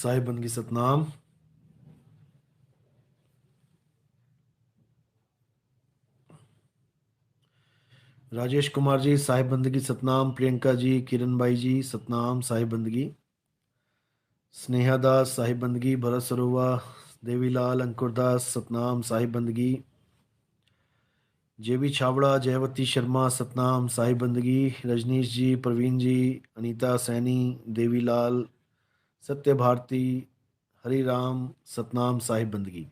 साहिब बंदगी सतनाम। राजेश कुमार जी साहिब बंदगी सतनाम। प्रियंका जी, किरण भाई जी सतनाम साहिब बंदगी। स्नेहा दास साहिब बंदगी। भरत सरोवा, देवीलाल, अंकुरदास सतनाम साहिब बंदगी। जेबी छाबड़ा, जयवती शर्मा सतनाम साहिब बंदगी। रजनीश जी, प्रवीण जी, अनीता सैनी, देवीलाल, सत्य भारती, हरिराम सतनाम साहिब बंदगी।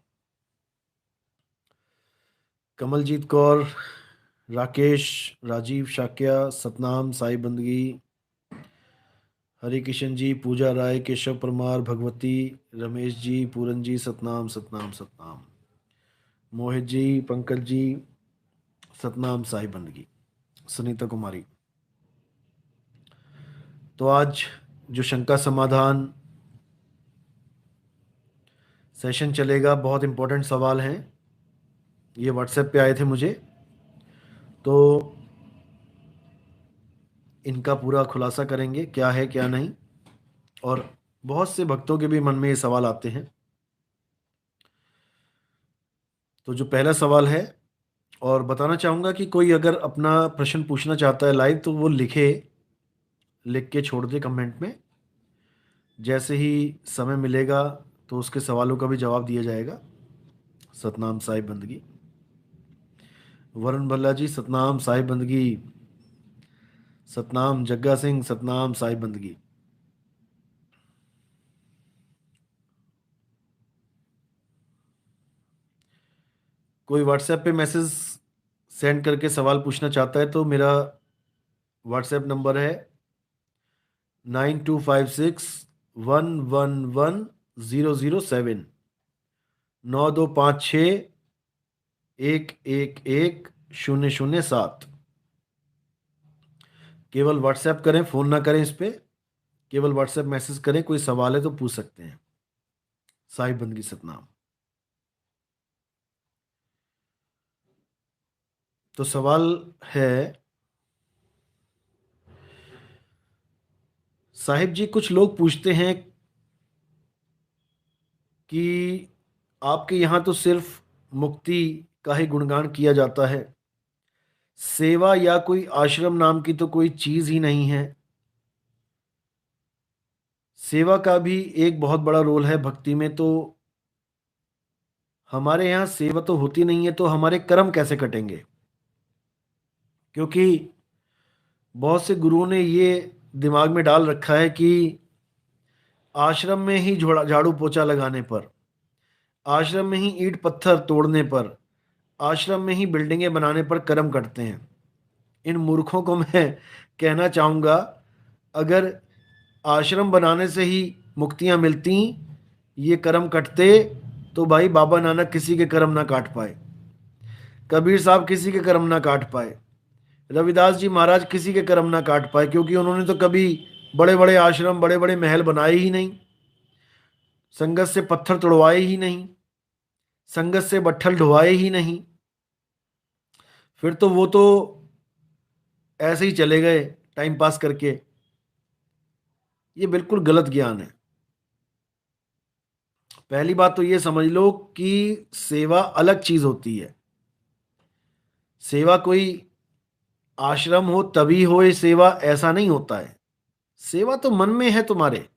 कमलजीत कौर, राकेश, राजीव शाक्या सतनाम साहिब बंदगी। हरि किशन जी, पूजा राय, केशव परमार, भगवती, रमेश जी, पूरन जी सतनाम सतनाम सतनाम। मोहित जी, पंकज जी सतनाम साहिब बंदगी। सुनीता कुमारी। तो आज जो शंका समाधान सेशन चलेगा, बहुत इंपॉर्टेंट सवाल हैं। ये व्हाट्सएप पे आए थे मुझे, तो इनका पूरा खुलासा करेंगे क्या है क्या नहीं। और बहुत से भक्तों के भी मन में ये सवाल आते हैं। तो जो पहला सवाल है, और बताना चाहूँगा कि कोई अगर अपना प्रश्न पूछना चाहता है लाइव तो वो लिखे, लिख के छोड़ दे कमेंट में। जैसे ही समय मिलेगा तो उसके सवालों का भी जवाब दिया जाएगा। सतनाम साहिब बंदगी। वरुण भल्ला जी सतनाम साहिब बंदगी। सतनाम जग्गा सिंह सतनाम साहिब बंदगी। कोई व्हाट्सएप पे मैसेज सेंड करके सवाल पूछना चाहता है तो मेरा व्हाट्सएप नंबर है 9256 111 007, 9256 111 007। केवल व्हाट्सएप करें, फोन ना करें इस पे। केवल व्हाट्सएप मैसेज करें, कोई सवाल है तो पूछ सकते हैं। साहिब बंदगी सतनाम। तो सवाल है, साहिब जी कुछ लोग पूछते हैं कि आपके यहाँ तो सिर्फ मुक्ति का ही गुणगान किया जाता है, सेवा या कोई आश्रम नाम की तो कोई चीज ही नहीं है। सेवा का भी एक बहुत बड़ा रोल है भक्ति में, तो हमारे यहाँ सेवा तो होती नहीं है, तो हमारे कर्म कैसे कटेंगे? क्योंकि बहुत से गुरुओं ने ये दिमाग में डाल रखा है कि आश्रम में ही झाड़ू पोछा लगाने पर, आश्रम में ही ईंट पत्थर तोड़ने पर, आश्रम में ही बिल्डिंगें बनाने पर कर्म कटते हैं। इन मूर्खों को मैं कहना चाहूँगा, अगर आश्रम बनाने से ही मुक्तियाँ मिलती, ये कर्म कटते, तो भाई बाबा नानक किसी के कर्म ना काट पाए, कबीर साहब किसी के कर्म ना काट पाए, रविदास जी महाराज किसी के कर्म ना काट पाए, क्योंकि उन्होंने तो कभी बड़े बड़े आश्रम, बड़े बड़े महल बनाए ही नहीं, संगत से पत्थर तोड़वाए ही नहीं, संगत से बट्ठल ढुवाए ही नहीं। फिर तो वो तो ऐसे ही चले गए टाइम पास करके। ये बिल्कुल गलत ज्ञान है। पहली बात तो ये समझ लो कि सेवा अलग चीज होती है। सेवा कोई आश्रम हो तभी हो ये सेवा, ऐसा नहीं होता है। सेवा तो मन में है तुम्हारे।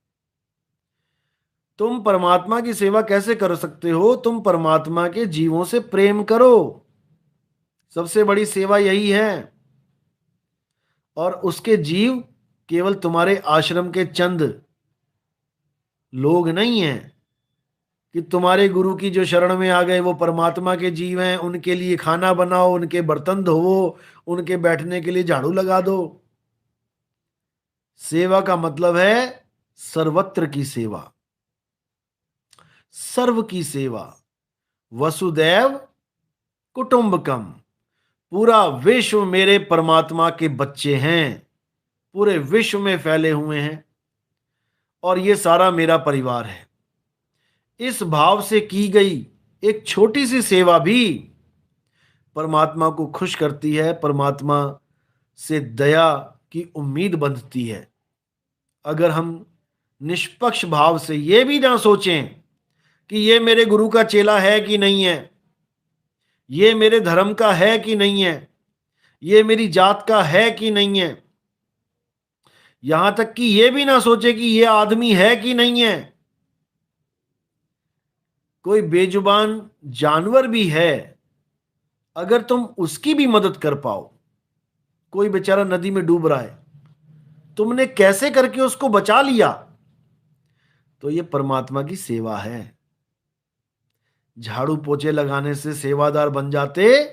तुम परमात्मा की सेवा कैसे कर सकते हो? तुम परमात्मा के जीवों से प्रेम करो, सबसे बड़ी सेवा यही है। और उसके जीव केवल तुम्हारे आश्रम के चंद लोग नहीं हैं कि तुम्हारे गुरु की जो शरण में आ गए वो परमात्मा के जीव हैं, उनके लिए खाना बनाओ, उनके बर्तन धोवो, उनके बैठने के लिए झाड़ू लगा दो। सेवा का मतलब है सर्वत्र की सेवा, सर्व की सेवा। वसुदैव कुटुंबकम, पूरा विश्व मेरे परमात्मा के बच्चे हैं, पूरे विश्व में फैले हुए हैं और ये सारा मेरा परिवार है। इस भाव से की गई एक छोटी सी सेवा भी परमात्मा को खुश करती है, परमात्मा से दया की उम्मीद बंधती है। अगर हम निष्पक्ष भाव से, ये भी ना सोचें कि ये मेरे गुरु का चेला है कि नहीं है, ये मेरे धर्म का है कि नहीं है, ये मेरी जात का है कि नहीं है। यहां तक कि ये भी ना सोचे कि ये आदमी है कि नहीं है। कोई बेजुबान जानवर भी है, अगर तुम उसकी भी मदद कर पाओ, कोई बेचारा नदी में डूब रहा है, तुमने कैसे करके उसको बचा लिया, तो ये परमात्मा की सेवा है। झाड़ू पोछे लगाने से सेवादार बन जाते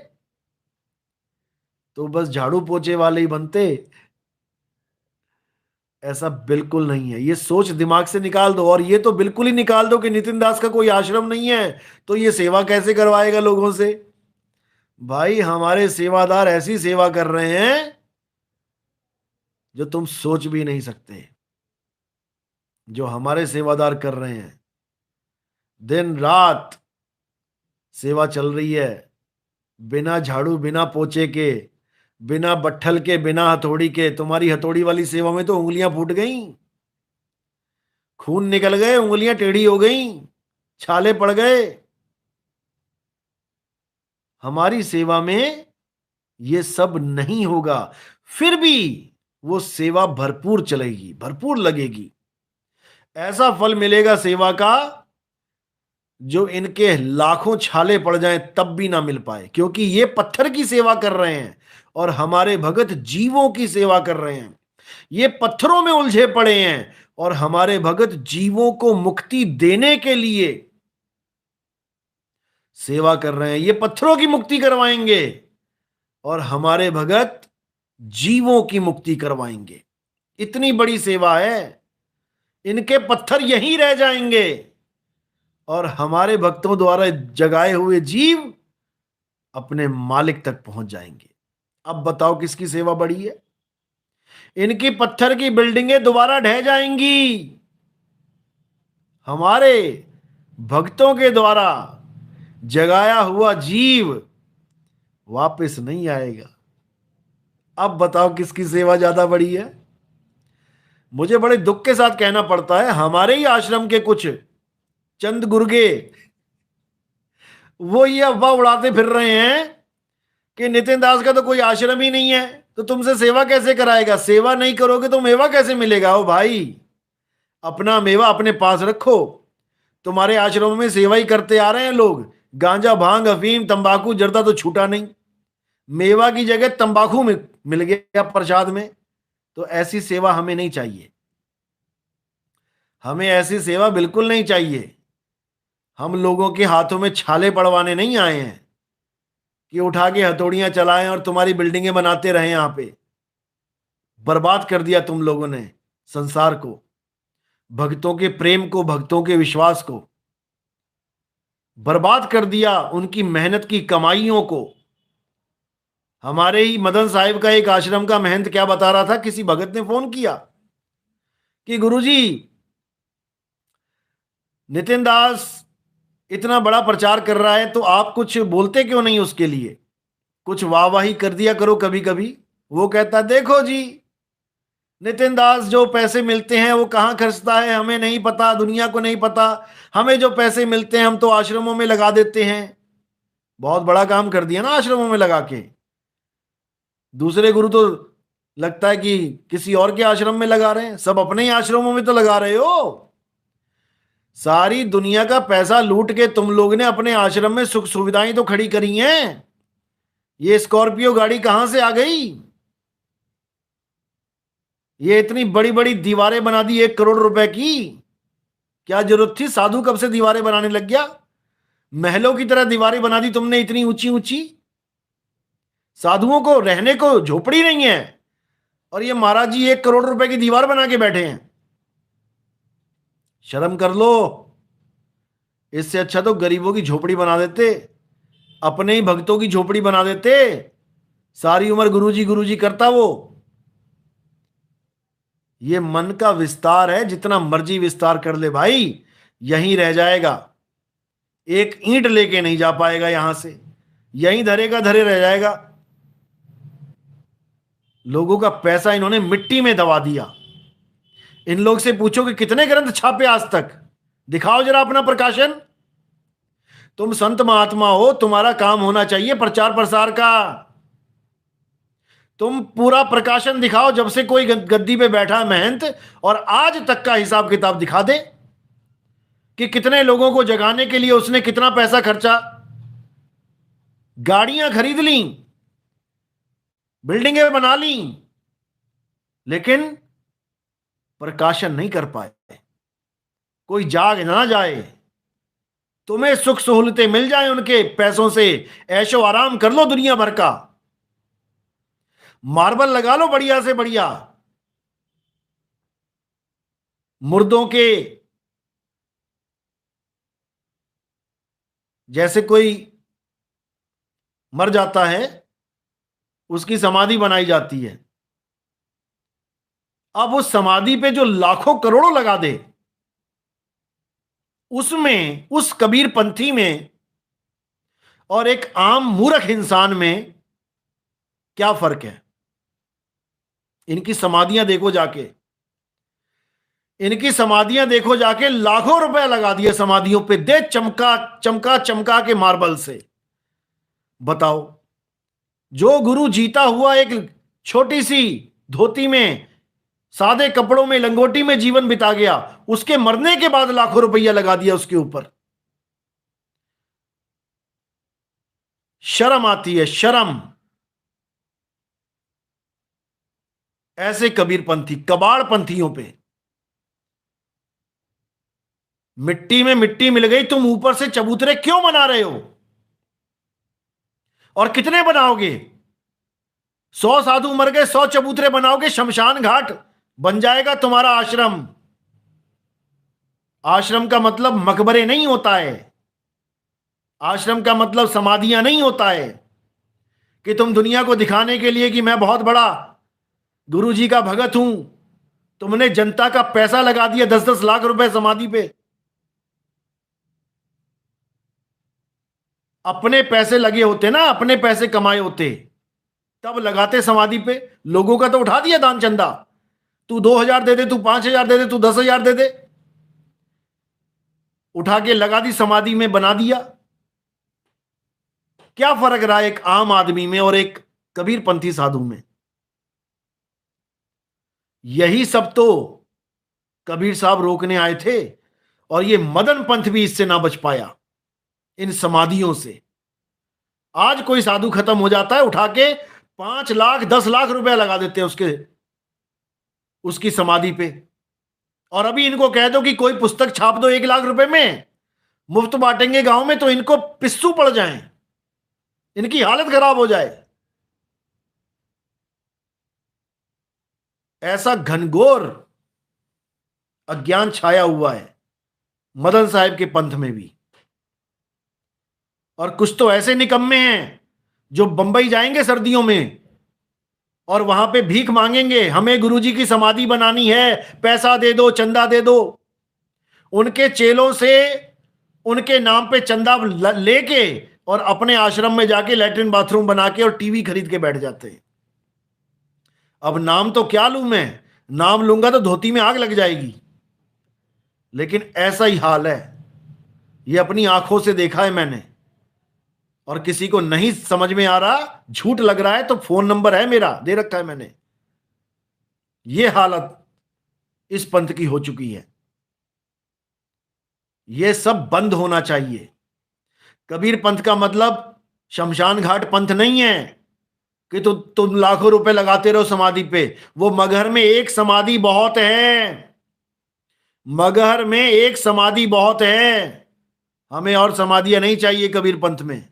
तो बस झाड़ू पोछे वाले ही बनते, ऐसा बिल्कुल नहीं है। ये सोच दिमाग से निकाल दो, और ये तो बिल्कुल ही निकाल दो कि नितिन दास का कोई आश्रम नहीं है तो ये सेवा कैसे करवाएगा लोगों से। भाई हमारे सेवादार ऐसी सेवा कर रहे हैं जो तुम सोच भी नहीं सकते। जो हमारे सेवादार कर रहे हैं, दिन रात सेवा चल रही है, बिना झाड़ू बिना पोछे के, बिना बट्ठल के, बिना हथौड़ी के। तुम्हारी हथौड़ी वाली सेवा में तो उंगलियां फूट गई, खून निकल गए, उंगलियां टेढ़ी हो गई, छाले पड़ गए। हमारी सेवा में ये सब नहीं होगा, फिर भी वो सेवा भरपूर चलेगी, भरपूर लगेगी। ऐसा फल मिलेगा सेवा का जो इनके लाखों छाले पड़ जाएं तब भी ना मिल पाए, क्योंकि ये पत्थर की सेवा कर रहे हैं और हमारे भगत जीवों की सेवा कर रहे हैं। ये पत्थरों में उलझे पड़े हैं और हमारे भगत जीवों को मुक्ति देने के लिए सेवा कर रहे हैं। ये पत्थरों की मुक्ति करवाएंगे और हमारे भगत जीवों की मुक्ति करवाएंगे। इतनी बड़ी सेवा है। इनके पत्थर यहीं रह जाएंगे और हमारे भक्तों द्वारा जगाए हुए जीव अपने मालिक तक पहुंच जाएंगे। अब बताओ किसकी सेवा बड़ी है। इनकी पत्थर की बिल्डिंगें दोबारा ढह जाएंगी, हमारे भक्तों के द्वारा जगाया हुआ जीव वापस नहीं आएगा। अब बताओ किसकी सेवा ज्यादा बड़ी है। मुझे बड़े दुख के साथ कहना पड़ता है, हमारे ही आश्रम के कुछ चंद गुर्गे वो ये अफवाह उड़ाते फिर रहे हैं कि नितिन दास का तो कोई आश्रम ही नहीं है, तो तुमसे सेवा कैसे कराएगा। सेवा नहीं करोगे तो मेवा कैसे मिलेगा। ओ भाई, अपना मेवा अपने पास रखो। तुम्हारे आश्रमों में सेवा ही करते आ रहे हैं लोग, गांजा भांग अफीम तंबाकू जर्दा तो छूटा नहीं। मेवा की जगह तंबाकू में मिल गया प्रसाद में। तो ऐसी सेवा हमें नहीं चाहिए, हमें ऐसी सेवा बिल्कुल नहीं चाहिए। हम लोगों के हाथों में छाले पड़वाने नहीं आए हैं कि उठा के हथौड़ियां चलाएं और तुम्हारी बिल्डिंगें बनाते रहे। यहां पे बर्बाद कर दिया तुम लोगों ने संसार को, भक्तों के प्रेम को, भक्तों के विश्वास को बर्बाद कर दिया, उनकी मेहनत की कमाइयों को। हमारे ही मदन साहिब का एक आश्रम का महंत क्या बता रहा था, किसी भगत ने फोन किया कि गुरुजी, नितिन दास इतना बड़ा प्रचार कर रहा है तो आप कुछ बोलते क्यों नहीं उसके लिए, कुछ वाहवाही कर दिया करो कभी कभी। वो कहता, देखो जी, नितिन दास जो पैसे मिलते हैं वो कहाँ खर्चता है हमें नहीं पता, दुनिया को नहीं पता। हमें जो पैसे मिलते हैं हम तो आश्रमों में लगा देते हैं। बहुत बड़ा काम कर दिया ना आश्रमों में लगा के। दूसरे गुरु तो लगता है कि किसी और के आश्रम में लगा रहे हैं, सब अपने ही आश्रमों में तो लगा रहे हो। सारी दुनिया का पैसा लूट के तुम लोग ने अपने आश्रम में सुख सुविधाएं तो खड़ी करी हैं। ये स्कॉर्पियो गाड़ी कहां से आ गई, ये इतनी बड़ी बड़ी दीवारें बना दी 1 करोड़ रुपए की, क्या जरूरत थी। साधु कब से दीवारें बनाने लग गया, महलों की तरह दीवारें बना दी तुमने इतनी ऊंची ऊंची। साधुओं को रहने को झोपड़ी नहीं है और ये महाराज जी 1 करोड़ रुपए की दीवार बना के बैठे हैं। शर्म कर लो। इससे अच्छा तो गरीबों की झोपड़ी बना देते, अपने ही भक्तों की झोपड़ी बना देते। सारी उम्र गुरुजी गुरुजी करता वो। ये मन का विस्तार है, जितना मर्जी विस्तार कर ले भाई, यहीं रह जाएगा। एक ईंट लेके नहीं जा पाएगा यहां से, यहीं धरे का धरे रह जाएगा। लोगों का पैसा इन्होंने मिट्टी में दबा दिया। इन लोग से पूछो कि कितने ग्रंथ छापे आज तक, दिखाओ जरा अपना प्रकाशन। तुम संत महात्मा हो, तुम्हारा काम होना चाहिए प्रचार प्रसार का। तुम पूरा प्रकाशन दिखाओ, जब से कोई गद्दी पे बैठा है महंत, और आज तक का हिसाब किताब दिखा दे कि कितने लोगों को जगाने के लिए उसने कितना पैसा खर्चा, गाड़ियां खरीद ली, बिल्डिंगें बना ली, लेकिन प्रकाशन नहीं कर पाए। कोई जाग ना जाए, तुम्हें सुख सहूलतें मिल जाए उनके पैसों से, ऐशो आराम कर लो दुनिया भर का, मार्बल लगा लो बढ़िया से बढ़िया, मुर्दों के जैसे कोई मर जाता है उसकी समाधि बनाई जाती है। अब उस समाधि पे जो लाखों करोड़ों लगा दे, उसमें, उस कबीर पंथी में और एक आम मूर्ख इंसान में क्या फर्क है? इनकी समाधियां देखो जाके, इनकी समाधियां देखो जाके, लाखों रुपए लगा दिए समाधियों पे, दे चमका चमका चमका के मार्बल से। बताओ, जो गुरु जीता हुआ एक छोटी सी धोती में, सादे कपड़ों में, लंगोटी में जीवन बिता गया, उसके मरने के बाद लाखों रुपया लगा दिया उसके ऊपर। शर्म आती है, शर्म। ऐसे कबीरपंथी, कबाड़ पंथियों पे मिट्टी में मिट्टी मिल गई, तुम ऊपर से चबूतरे क्यों बना रहे हो? और कितने बनाओगे? 100 साधु मर गए, 100 चबूतरे बनाओगे, शमशान घाट बन जाएगा तुम्हारा आश्रम। आश्रम का मतलब मकबरे नहीं होता है, आश्रम का मतलब समाधियां नहीं होता है कि तुम दुनिया को दिखाने के लिए कि मैं बहुत बड़ा गुरु जी का भगत हूं। तुमने जनता का पैसा लगा दिया, 10-10 लाख रुपए समाधि पे। अपने पैसे लगे होते ना, अपने पैसे कमाए होते, तब लगाते समाधि पे। लोगों का तो उठा दिया दान चंदा, तू 2,000 दे दे, तू 5,000 दे दे, तू 10,000 दे दे, उठा के लगा दी समाधि में, बना दिया। क्या फर्क रहा एक आम आदमी में और एक कबीरपंथी साधु में? यही सब तो कबीर साहब रोकने आए थे, और ये मदन पंथ भी इससे ना बच पाया, इन समाधियों से। आज कोई साधु खत्म हो जाता है, उठा के 5 लाख 10 लाख रुपया लगा देते हैं उसकी समाधि पे। और अभी इनको कह दो कि कोई पुस्तक छाप दो 1 लाख रुपए में, मुफ्त बांटेंगे गांव में, तो इनको पिस्सू पड़ जाएं, इनकी हालत खराब हो जाए। ऐसा घनघोर अज्ञान छाया हुआ है मदन साहब के पंथ में भी। और कुछ तो ऐसे निकम्मे हैं जो बंबई जाएंगे सर्दियों में और वहां पे भीख मांगेंगे, हमें गुरुजी की समाधि बनानी है, पैसा दे दो, चंदा दे दो। उनके चेलों से उनके नाम पे चंदा लेके और अपने आश्रम में जाके लैट्रिन बाथरूम बना के और टीवी खरीद के बैठ जाते हैं। अब नाम तो क्या लूं मैं, नाम लूंगा तो धोती में आग लग जाएगी। लेकिन ऐसा ही हाल है, ये अपनी आंखों से देखा है मैंने। और किसी को नहीं समझ में आ रहा, झूठ लग रहा है, तो फोन नंबर है मेरा, दे रखा है मैंने। ये हालत इस पंथ की हो चुकी है। ये सब बंद होना चाहिए। कबीर पंथ का मतलब शमशान घाट पंथ नहीं है कि तुम लाखों रुपए लगाते रहो समाधि पे। वो मगहर में एक समाधि बहुत है, मगहर में एक समाधि बहुत है। हमें और समाधियां नहीं चाहिए कबीर पंथ में।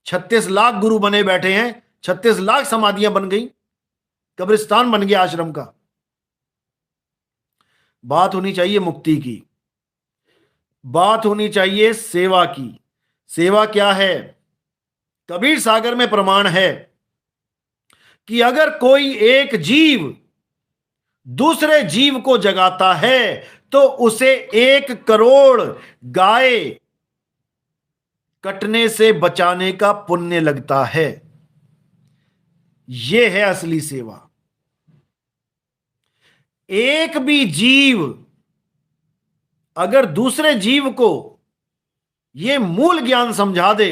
36 लाख गुरु बने बैठे हैं, 36 लाख समाधियां बन गई, कब्रिस्तान बन गया आश्रम का। बात होनी चाहिए मुक्ति की, बात होनी चाहिए सेवा की। सेवा क्या है? कबीर सागर में प्रमाण है कि अगर कोई एक जीव दूसरे जीव को जगाता है तो उसे 1 करोड़ गाय कटने से बचाने का पुण्य लगता है। यह है असली सेवा। एक भी जीव अगर दूसरे जीव को यह मूल ज्ञान समझा दे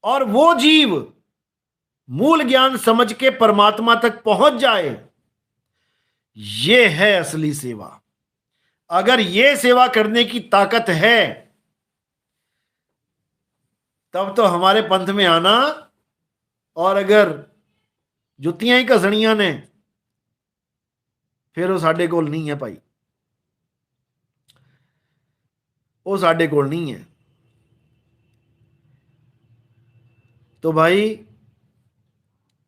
और वो जीव मूल ज्ञान समझ के परमात्मा तक पहुंच जाए, यह है असली सेवा। अगर यह सेवा करने की ताकत है, तब तो हमारे पंथ में आना। और अगर जुत्तियां ही घसणियां ने, फिर वो साडे कोल नहीं है भाई, वो साडे कोल नहीं है। तो भाई,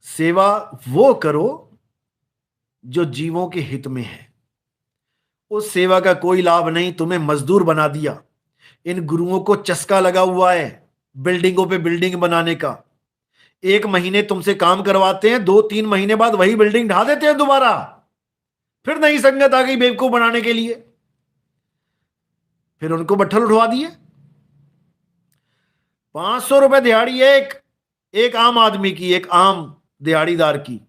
सेवा वो करो जो जीवों के हित में है। उस सेवा का कोई लाभ नहीं, तुम्हें मजदूर बना दिया। इन गुरुओं को चस्का लगा हुआ है बिल्डिंगों पे बिल्डिंग बनाने का। 1 महीने तुमसे काम करवाते हैं, 2-3 महीने बाद वही बिल्डिंग ढा देते हैं दोबारा। फिर नई संगत आ गई बेवकूफ बनाने के लिए, फिर उनको बट्ठल उठवा दिए। 500 रुपए दिहाड़ी है एक आम आदमी की, एक आम दिहाड़ीदार की।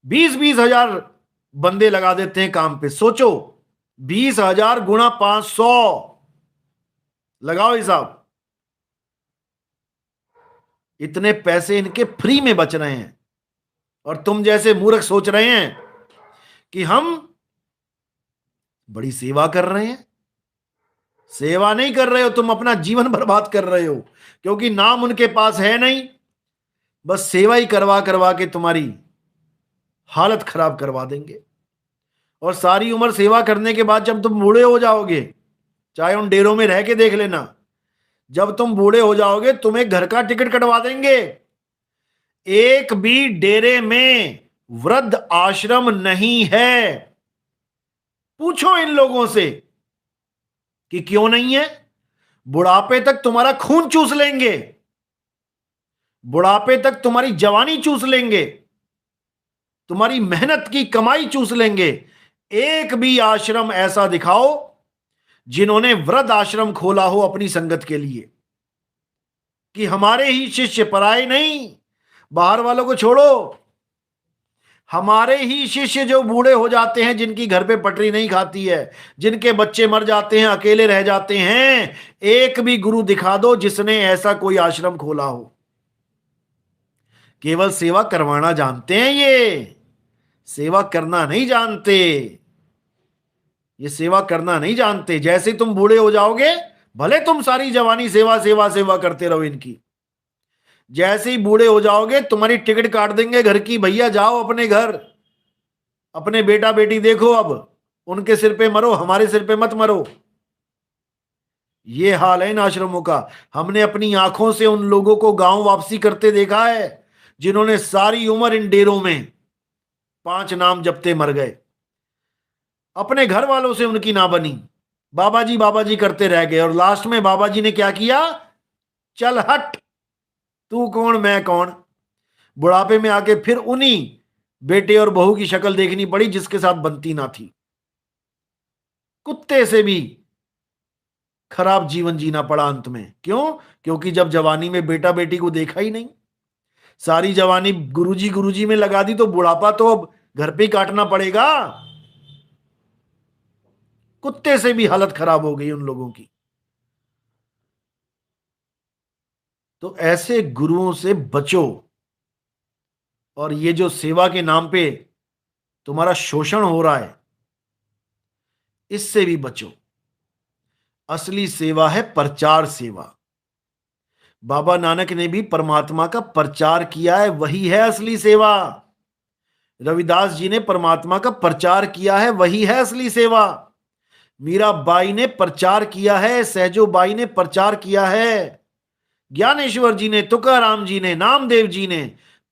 20-20 हजार बंदे लगा देते हैं काम पे। सोचो, 20,000 गुणा 500, लगाओ हिसाब। इतने पैसे इनके फ्री में बच रहे हैं, और तुम जैसे मूर्ख सोच रहे हैं कि हम बड़ी सेवा कर रहे हैं। सेवा नहीं कर रहे हो, तुम अपना जीवन बर्बाद कर रहे हो, क्योंकि नाम उनके पास है नहीं। बस सेवा ही करवा करवा के तुम्हारी हालत खराब करवा देंगे। और सारी उम्र सेवा करने के बाद जब तुम बूढ़े हो जाओगे, चाहे उन डेरों में रह के देख लेना, जब तुम बूढ़े हो जाओगे तुम्हें घर का टिकट कटवा देंगे। एक भी डेरे में वृद्ध आश्रम नहीं है। पूछो इन लोगों से कि क्यों नहीं है। बुढ़ापे तक तुम्हारा खून चूस लेंगे, बुढ़ापे तक तुम्हारी जवानी चूस लेंगे, तुम्हारी मेहनत की कमाई चूस लेंगे। एक भी आश्रम ऐसा दिखाओ जिन्होंने वृद्ध आश्रम खोला हो अपनी संगत के लिए, कि हमारे ही शिष्य, पराए नहीं, बाहर वालों को छोड़ो, हमारे ही शिष्य जो बूढ़े हो जाते हैं, जिनकी घर पे पटरी नहीं खाती है, जिनके बच्चे मर जाते हैं, अकेले रह जाते हैं, एक भी गुरु दिखा दो जिसने ऐसा कोई आश्रम खोला हो। केवल सेवा करवाना जानते हैं, ये सेवा करना नहीं जानते। ये सेवा करना नहीं जानते। जैसे तुम बूढ़े हो जाओगे, भले तुम सारी जवानी सेवा सेवा सेवा करते रहो इनकी, जैसे ही बूढ़े हो जाओगे तुम्हारी टिकट काट देंगे घर की। भैया जाओ अपने घर, अपने बेटा बेटी देखो, अब उनके सिर पे मरो, हमारे सिर पे मत मरो। ये हाल है इन आश्रमों का। हमने अपनी आंखों से उन लोगों को गांव वापसी करते देखा है, जिन्होंने सारी उम्र इन डेरों में 5 नाम जपते मर गए। अपने घर वालों से उनकी ना बनी, बाबा जी करते रह गए। और लास्ट में बाबा जी ने क्या किया? चल हट, तू कौन मैं कौन। बुढ़ापे में आके फिर उन्हीं बेटे और बहू की शक्ल देखनी पड़ी जिसके साथ बनती ना थी। कुत्ते से भी खराब जीवन जीना पड़ा अंत में। क्यों? क्योंकि जब जवानी में बेटा बेटी को देखा ही नहीं, सारी जवानी गुरुजी में लगा दी, तो बुढ़ापा तो अब घर पे ही काटना पड़ेगा। कुत्ते से भी हालत खराब हो गई उन लोगों की। तो ऐसे गुरुओं से बचो, और ये जो सेवा के नाम पे तुम्हारा शोषण हो रहा है, इससे भी बचो। असली सेवा है प्रचार सेवा। बाबा नानक ने भी परमात्मा का प्रचार किया है, वही है असली सेवा। रविदास जी ने परमात्मा का प्रचार किया है, वही है असली सेवा। मीराबाई ने प्रचार किया है, सहजो बाई ने प्रचार किया है, ज्ञानेश्वर जी ने, तुकाराम जी ने, नामदेव जी ने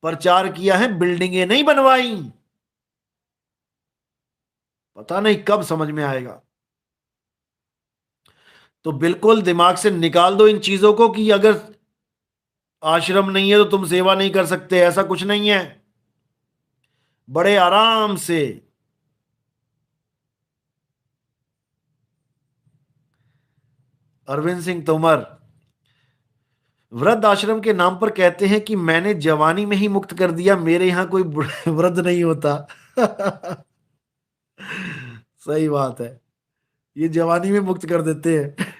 प्रचार किया है, बिल्डिंगें नहीं बनवाई। पता नहीं कब समझ में आएगा। तो बिल्कुल दिमाग से निकाल दो इन चीजों को कि अगर आश्रम नहीं है तो तुम सेवा नहीं कर सकते। ऐसा कुछ नहीं है। बड़े आराम से अरविंद सिंह तोमर वृद्ध आश्रम के नाम पर कहते हैं कि मैंने जवानी में ही मुक्त कर दिया, मेरे यहां कोई वृद्ध नहीं होता। सही बात है, ये जवानी में मुक्त कर देते हैं।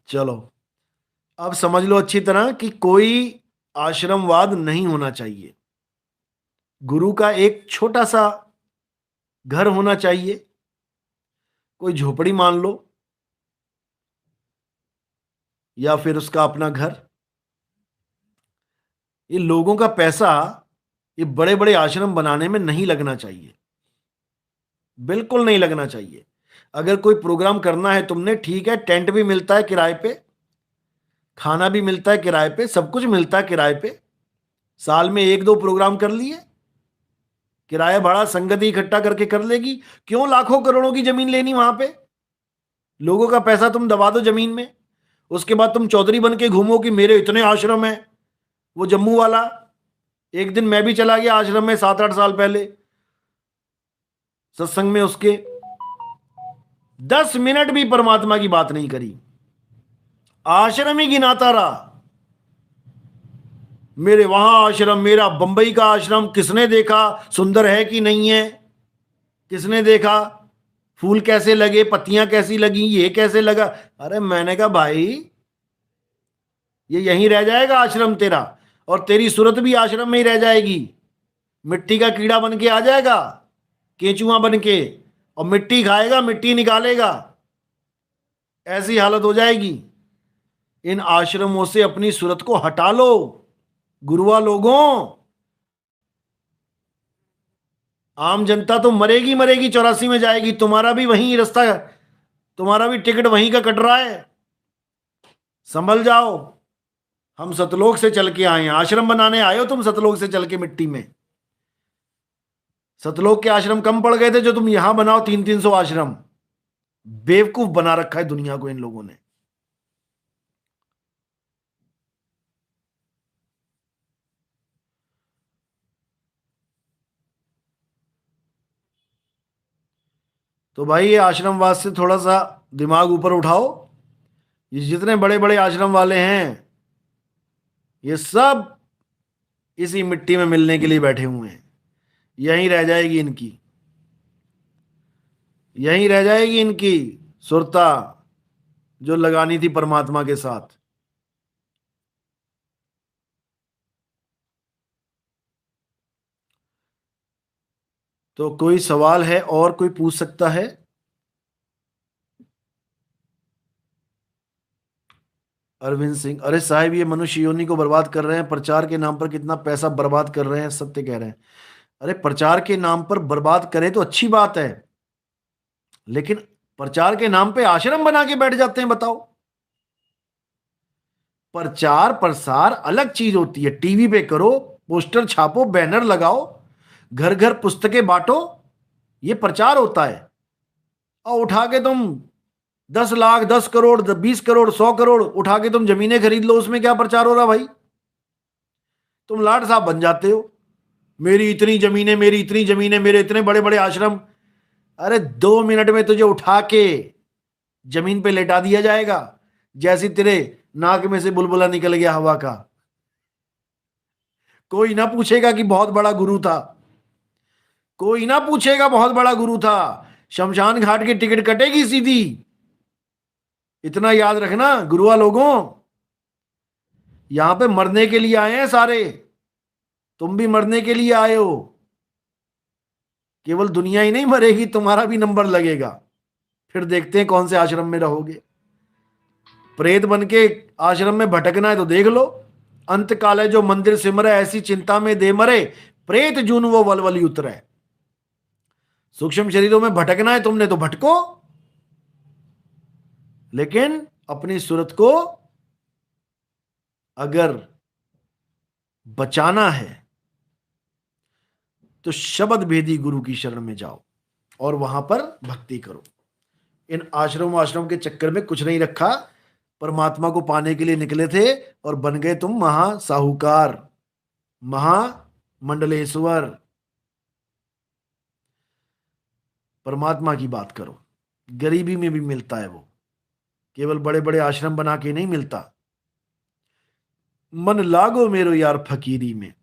चलो, अब समझ लो अच्छी तरह कि कोई आश्रमवाद नहीं होना चाहिए। गुरु का एक छोटा सा घर होना चाहिए, कोई झोपड़ी मान लो, या फिर उसका अपना घर। ये लोगों का पैसा ये बड़े बड़े आश्रम बनाने में नहीं लगना चाहिए, बिल्कुल नहीं लगना चाहिए। अगर कोई प्रोग्राम करना है तुमने, ठीक है, टेंट भी मिलता है किराए पे, खाना भी मिलता है किराए पे, सब कुछ मिलता है किराए पे। साल में एक दो प्रोग्राम कर लिए, किराया भाड़ा संगति इकट्ठा करके कर लेगी। क्यों लाखों करोड़ों की जमीन लेनी वहां पे? लोगों का पैसा तुम दबा दो जमीन में, उसके बाद तुम चौधरी बन के घूमो कि मेरे इतने आश्रम है। वो जम्मू वाला, एक दिन मैं भी चला गया आश्रम में 7-8 साल पहले, सत्संग में उसके 10 मिनट भी परमात्मा की बात नहीं करी, आश्रम ही गिनाता रहा। मेरे वहां आश्रम, मेरा बंबई का आश्रम किसने देखा, सुंदर है कि नहीं है, किसने देखा, फूल कैसे लगे, पत्तियां कैसी लगी, ये कैसे लगा। अरे मैंने कहा भाई, ये यहीं रह जाएगा आश्रम तेरा, और तेरी सूरत भी आश्रम में ही रह जाएगी। मिट्टी का कीड़ा बन के आ जाएगा, केचुआ बन के, और मिट्टी खाएगा, मिट्टी निकालेगा, ऐसी हालत हो जाएगी। इन आश्रमों से अपनी सूरत को हटा लो गुरुआ लोगों। आम जनता तो मरेगी मरेगी, 84 में जाएगी, तुम्हारा भी वहीं रास्ता, तुम्हारा भी टिकट वहीं का कट रहा है। संभल जाओ। हम सतलोक से चल के आए हैं, आश्रम बनाने आए हो तुम सतलोक से चल के मिट्टी में। सतलोक के आश्रम कम पड़ गए थे जो तुम यहां बनाओ 300-300 आश्रम। बेवकूफ बना रखा है दुनिया को इन लोगों ने। तो भाई ये आश्रमवाद से थोड़ा सा दिमाग ऊपर उठाओ। ये जितने बड़े बड़े आश्रम वाले हैं, ये सब इसी मिट्टी में मिलने के लिए बैठे हुए हैं। यहीं रह जाएगी इनकी, यहीं रह जाएगी इनकी सुरता जो लगानी थी परमात्मा के साथ। तो कोई सवाल है और कोई पूछ सकता है? अरविंद सिंह, अरे साहब ये मनुष्य योनि को बर्बाद कर रहे हैं, प्रचार के नाम पर कितना पैसा बर्बाद कर रहे हैं, सत्य कह रहे हैं। अरे प्रचार के नाम पर बर्बाद करें तो अच्छी बात है, लेकिन प्रचार के नाम पे आश्रम बना के बैठ जाते हैं, बताओ। प्रचार प्रसार अलग चीज होती है। टीवी पे करो, पोस्टर छापो, बैनर लगाओ, घर घर पुस्तकें बांटो, ये प्रचार होता है। और उठा के तुम 10 लाख, 10 करोड़, 20 करोड़, 100 करोड़ उठा के तुम जमीनें खरीद लो, उसमें क्या प्रचार हो रहा भाई? तुम लाट साहब बन जाते हो, मेरी इतनी जमीनें, मेरी इतनी जमीनें, मेरे इतने बड़े बड़े आश्रम। अरे 2 मिनट में तुझे उठा के जमीन पे लेटा दिया जाएगा, जैसी तेरे नाक में से बुलबुला निकल गया हवा का। कोई ना पूछेगा कि बहुत बड़ा गुरु था, कोई ना पूछेगा बहुत बड़ा गुरु था। शमशान घाट की टिकट कटेगी सीधी। इतना याद रखना गुरुआ लोगों, यहां पे मरने के लिए आए हैं सारे, तुम भी मरने के लिए आए हो। केवल दुनिया ही नहीं मरेगी, तुम्हारा भी नंबर लगेगा। फिर देखते हैं कौन से आश्रम में रहोगे। प्रेत बन के आश्रम में भटकना है तो देख लो, अंत काले जो मंदिर सिमरे, ऐसी चिंता में दे मरे, प्रेत जून वो वलवली उतरे। सूक्ष्म शरीरों में भटकना है तुमने तो भटको, लेकिन अपनी सूरत को अगर बचाना है तो शब्द भेदी गुरु की शरण में जाओ और वहां पर भक्ति करो। इन आश्रम के चक्कर में कुछ नहीं रखा। परमात्मा को पाने के लिए निकले थे और बन गए तुम महा साहूकार, महामंडलेश्वर। परमात्मा की बात करो, गरीबी में भी मिलता है वो, केवल बड़े बड़े आश्रम बना के नहीं मिलता। मन लागो मेरो यार फकीरी में।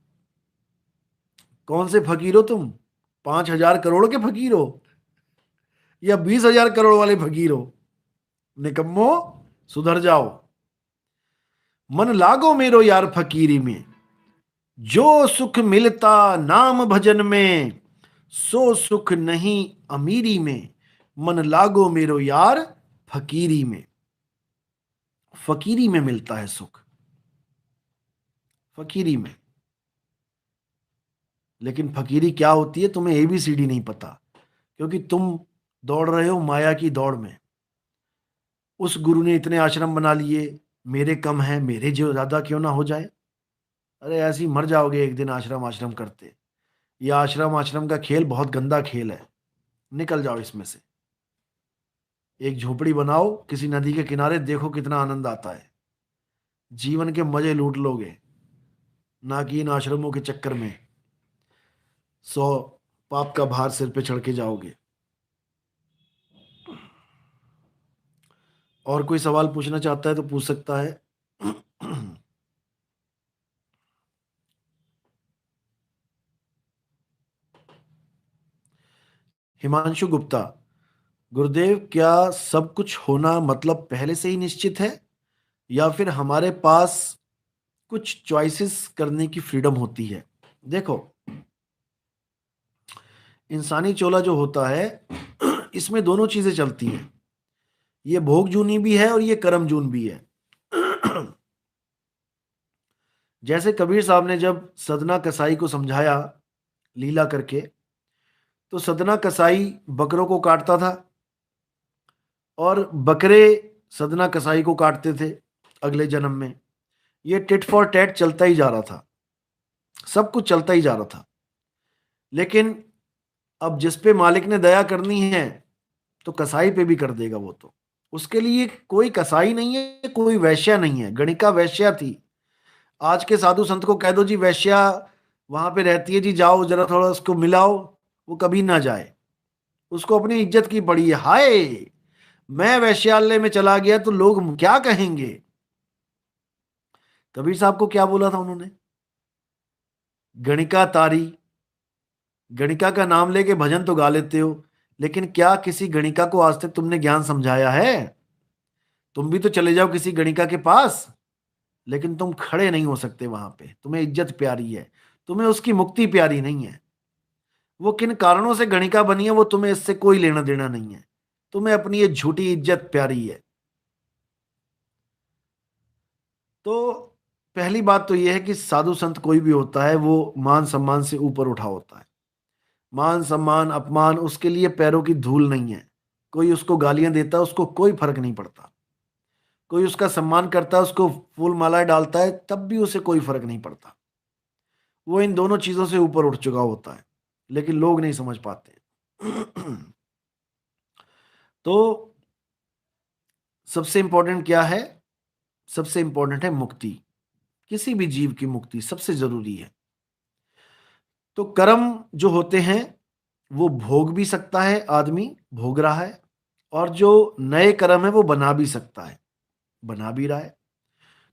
कौन से फकीर हो तुम? 5,000 करोड़ के फकीर हो? या 20,000 करोड़ वाले फकीर हो? निकम्मो, सुधर जाओ। मन लागो मेरो यार फकीरी में, जो सुख मिलता नाम भजन में, सो सुख नहीं अमीरी में। मन लागो मेरो यार फकीरी में। फकीरी में मिलता है सुख, फकीरी में। लेकिन फकीरी क्या होती है तुम्हें ABCD नहीं पता, क्योंकि तुम दौड़ रहे हो माया की दौड़ में। उस गुरु ने इतने आश्रम बना लिए, मेरे कम है, मेरे जो ज्यादा क्यों ना हो जाए। अरे ऐसे ही मर जाओगे एक दिन आश्रम आश्रम करते। यह आश्रम आश्रम का खेल बहुत गंदा खेल है, निकल जाओ इसमें से। एक झोपड़ी बनाओ किसी नदी के किनारे, देखो कितना आनंद आता है। जीवन के मजे लूट लोगे, ना कि इन आश्रमों के चक्कर में 100 पाप का भार सिर पे चढ़ के जाओगे। और कोई सवाल पूछना चाहता है तो पूछ सकता है। हिमांशु गुप्ता, गुरुदेव क्या सब कुछ होना मतलब पहले से ही निश्चित है, या फिर हमारे पास कुछ चॉइसेस करने की फ्रीडम होती है? देखो, इंसानी चोला जो होता है इसमें दोनों चीजें चलती हैं। ये भोग जूनी भी है और ये कर्म जून भी है। जैसे कबीर साहब ने जब सदना कसाई को समझाया लीला करके, तो सदना कसाई बकरों को काटता था और बकरे सदना कसाई को काटते थे अगले जन्म में। ये टिट फॉर टैट चलता ही जा रहा था, सब कुछ चलता ही जा रहा था। लेकिन अब जिस पे मालिक ने दया करनी है तो कसाई पे भी कर देगा वो। तो उसके लिए कोई कसाई नहीं है, कोई वैश्या नहीं है। गणिका वैश्या थी। आज के साधु संत को कह दो जी वैश्या वहां पे रहती है जी, जाओ जरा थोड़ा उसको मिलाओ, वो कभी ना जाए। उसको अपनी इज्जत की पड़ी है। हाय, मैं वैश्यालय में चला गया तो लोग क्या कहेंगे। कबीर साहब को क्या बोला था उन्होंने? गणिका तारी। गणिका का नाम लेके भजन तो गा लेते हो, लेकिन क्या किसी गणिका को आज तक तुमने ज्ञान समझाया है? तुम भी तो चले जाओ किसी गणिका के पास, लेकिन तुम खड़े नहीं हो सकते वहां पे। तुम्हें इज्जत प्यारी है, तुम्हें उसकी मुक्ति प्यारी नहीं है। वो किन कारणों से गणिका बनी है वो तुम्हें इससे कोई लेना देना नहीं है। तुम्हें अपनी ये झूठी इज्जत प्यारी है। तो पहली बात तो यह है कि साधु संत कोई भी होता है वो मान सम्मान से ऊपर उठा होता है। मान सम्मान अपमान उसके लिए पैरों की धूल नहीं है। कोई उसको गालियां देता है उसको कोई फर्क नहीं पड़ता। कोई उसका सम्मान करता है, उसको फूल मालाएं डालता है, तब भी उसे कोई फर्क नहीं पड़ता। वो इन दोनों चीजों से ऊपर उठ चुका होता है, लेकिन लोग नहीं समझ पाते। तो सबसे इंपॉर्टेंट क्या है? सबसे इंपॉर्टेंट है मुक्ति। किसी भी जीव की मुक्ति सबसे जरूरी है। तो कर्म जो होते हैं वो भोग भी सकता है, आदमी भोग रहा है, और जो नए कर्म है वो बना भी सकता है, बना भी रहा है।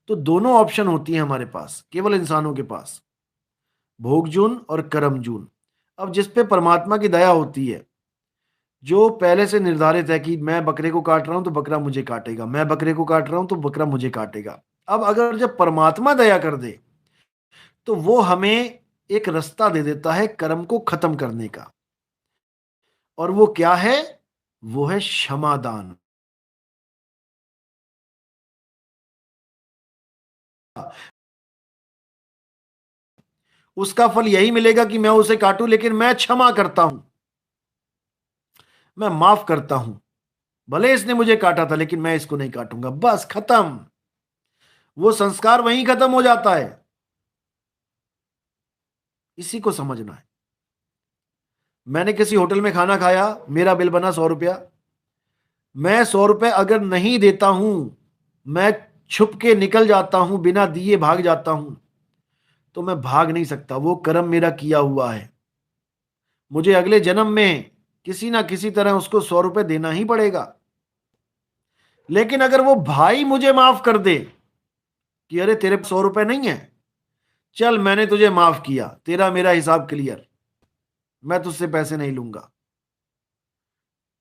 तो दोनों ऑप्शन होती है हमारे पास, केवल इंसानों के पास, भोग जून और कर्म जून। अब जिस पे परमात्मा की दया होती है, जो पहले से निर्धारित है कि मैं बकरे को काट रहा हूं तो बकरा मुझे काटेगा, मैं बकरे को काट रहा हूं तो बकरा मुझे काटेगा। अब अगर जब परमात्मा दया कर दे तो वो हमें एक रास्ता दे देता है कर्म को खत्म करने का। और वो क्या है? वो है क्षमादान। उसका फल यही मिलेगा कि मैं उसे काटूं, लेकिन मैं क्षमा करता हूं, मैं माफ करता हूं। भले इसने मुझे काटा था लेकिन मैं इसको नहीं काटूंगा, बस खत्म। वो संस्कार वहीं खत्म हो जाता है। इसी को समझना है। मैंने किसी होटल में खाना खाया, मेरा बिल बना 100 रुपया। मैं 100 रुपए अगर नहीं देता हूं, मैं छुप के निकल जाता हूं, बिना दिए भाग जाता हूं, तो मैं भाग नहीं सकता। वो कर्म मेरा किया हुआ है। मुझे अगले जन्म में किसी ना किसी तरह उसको 100 रुपए देना ही पड़ेगा। लेकिन अगर वो भाई मुझे माफ कर दे कि अरे तेरे 100 रुपए नहीं है, चल मैंने तुझे माफ किया, तेरा मेरा हिसाब क्लियर, मैं तुझसे पैसे नहीं लूंगा,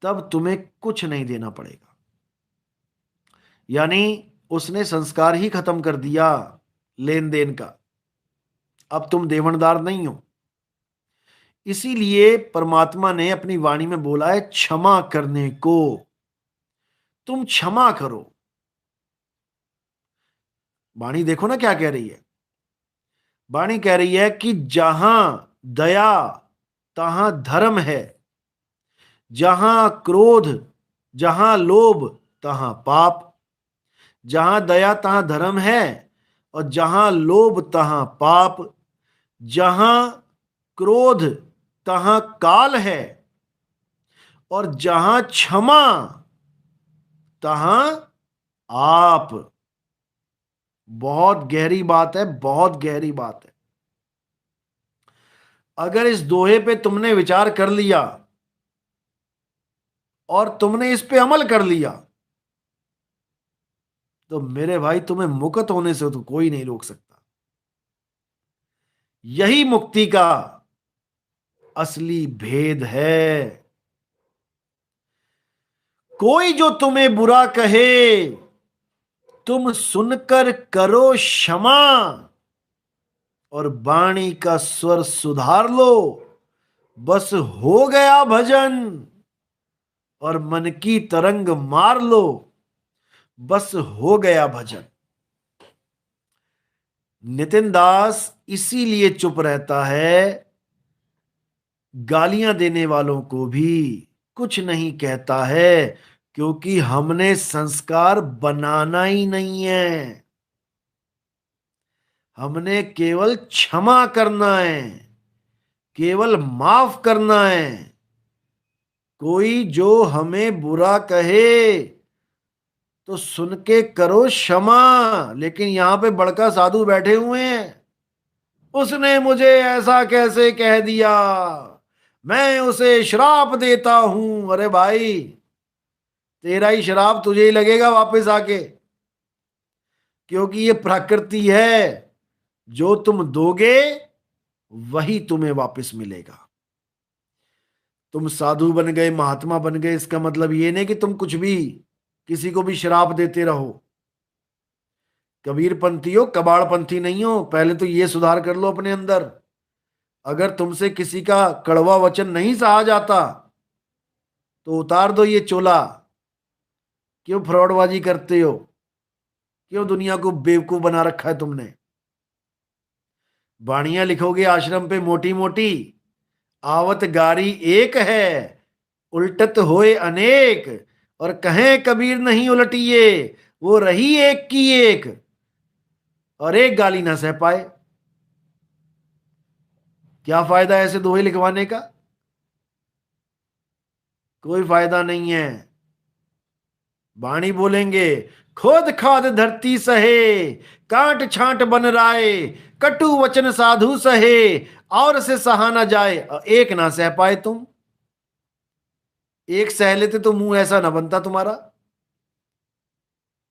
तब तुम्हें कुछ नहीं देना पड़ेगा। यानी उसने संस्कार ही खत्म कर दिया लेन देन का। अब तुम देवनदार नहीं हो। इसीलिए परमात्मा ने अपनी वाणी में बोला है क्षमा करने को। तुम क्षमा करो। वाणी देखो ना क्या कह रही है। वाणी कह रही है कि जहां दया तहां धर्म है, जहां क्रोध, जहां लोभ तहां पाप। जहां दया तहां धर्म है, और जहां लोभ तहां पाप। जहां क्रोध तहां काल है, और जहां क्षमा तहां आप। बहुत गहरी बात है, बहुत गहरी बात है। अगर इस दोहे पे तुमने विचार कर लिया और तुमने इस पे अमल कर लिया, तो मेरे भाई तुम्हें मुक्त होने से तो कोई नहीं रोक सकता। यही मुक्ति का असली भेद है। कोई जो तुम्हें बुरा कहे, तुम सुनकर करो क्षमा, और वाणी का स्वर सुधार लो। बस हो गया भजन, और मन की तरंग मार लो। बस हो गया भजन। नितिन दास इसीलिए चुप रहता है, गालियां देने वालों को भी कुछ नहीं कहता है, क्योंकि हमने संस्कार बनाना ही नहीं है। हमने केवल क्षमा करना है, केवल माफ करना है। कोई जो हमें बुरा कहे तो सुन के करो क्षमा। लेकिन यहां पे बड़का साधु बैठे हुए हैं, उसने मुझे ऐसा कैसे कह दिया, मैं उसे श्राप देता हूं। अरे भाई, तेरा ही श्राप तुझे ही लगेगा वापस आके, क्योंकि ये प्रकृति है। जो तुम दोगे वही तुम्हें वापस मिलेगा। तुम साधु बन गए, महात्मा बन गए, इसका मतलब ये नहीं कि तुम कुछ भी किसी को भी श्राप देते रहो। कबीर पंथी हो, कबाड़ पंथी नहीं हो। पहले तो ये सुधार कर लो अपने अंदर। अगर तुमसे किसी का कड़वा वचन नहीं सहा जाता तो उतार दो ये चोला। क्यों फ्रॉडबाजी करते हो? क्यों दुनिया को बेवकूफ बना रखा है तुमने? बाणियां लिखोगे आश्रम पे मोटी मोटी, आवत गारी एक है, उल्टत होए अनेक। और कहें कबीर नहीं उलटिए, वो रही एक की एक, और एक गाली ना सह पाए। क्या फायदा ऐसे दोहे लिखवाने का? कोई फायदा नहीं है। वाणी बोलेंगे, खोद खाद धरती सहे, कांट छांट बन राय, कटु वचन साधु सहे, और से सहा ना जाए। और एक ना सह पाए तुम। एक सह लेते तो मुंह ऐसा ना बनता तुम्हारा।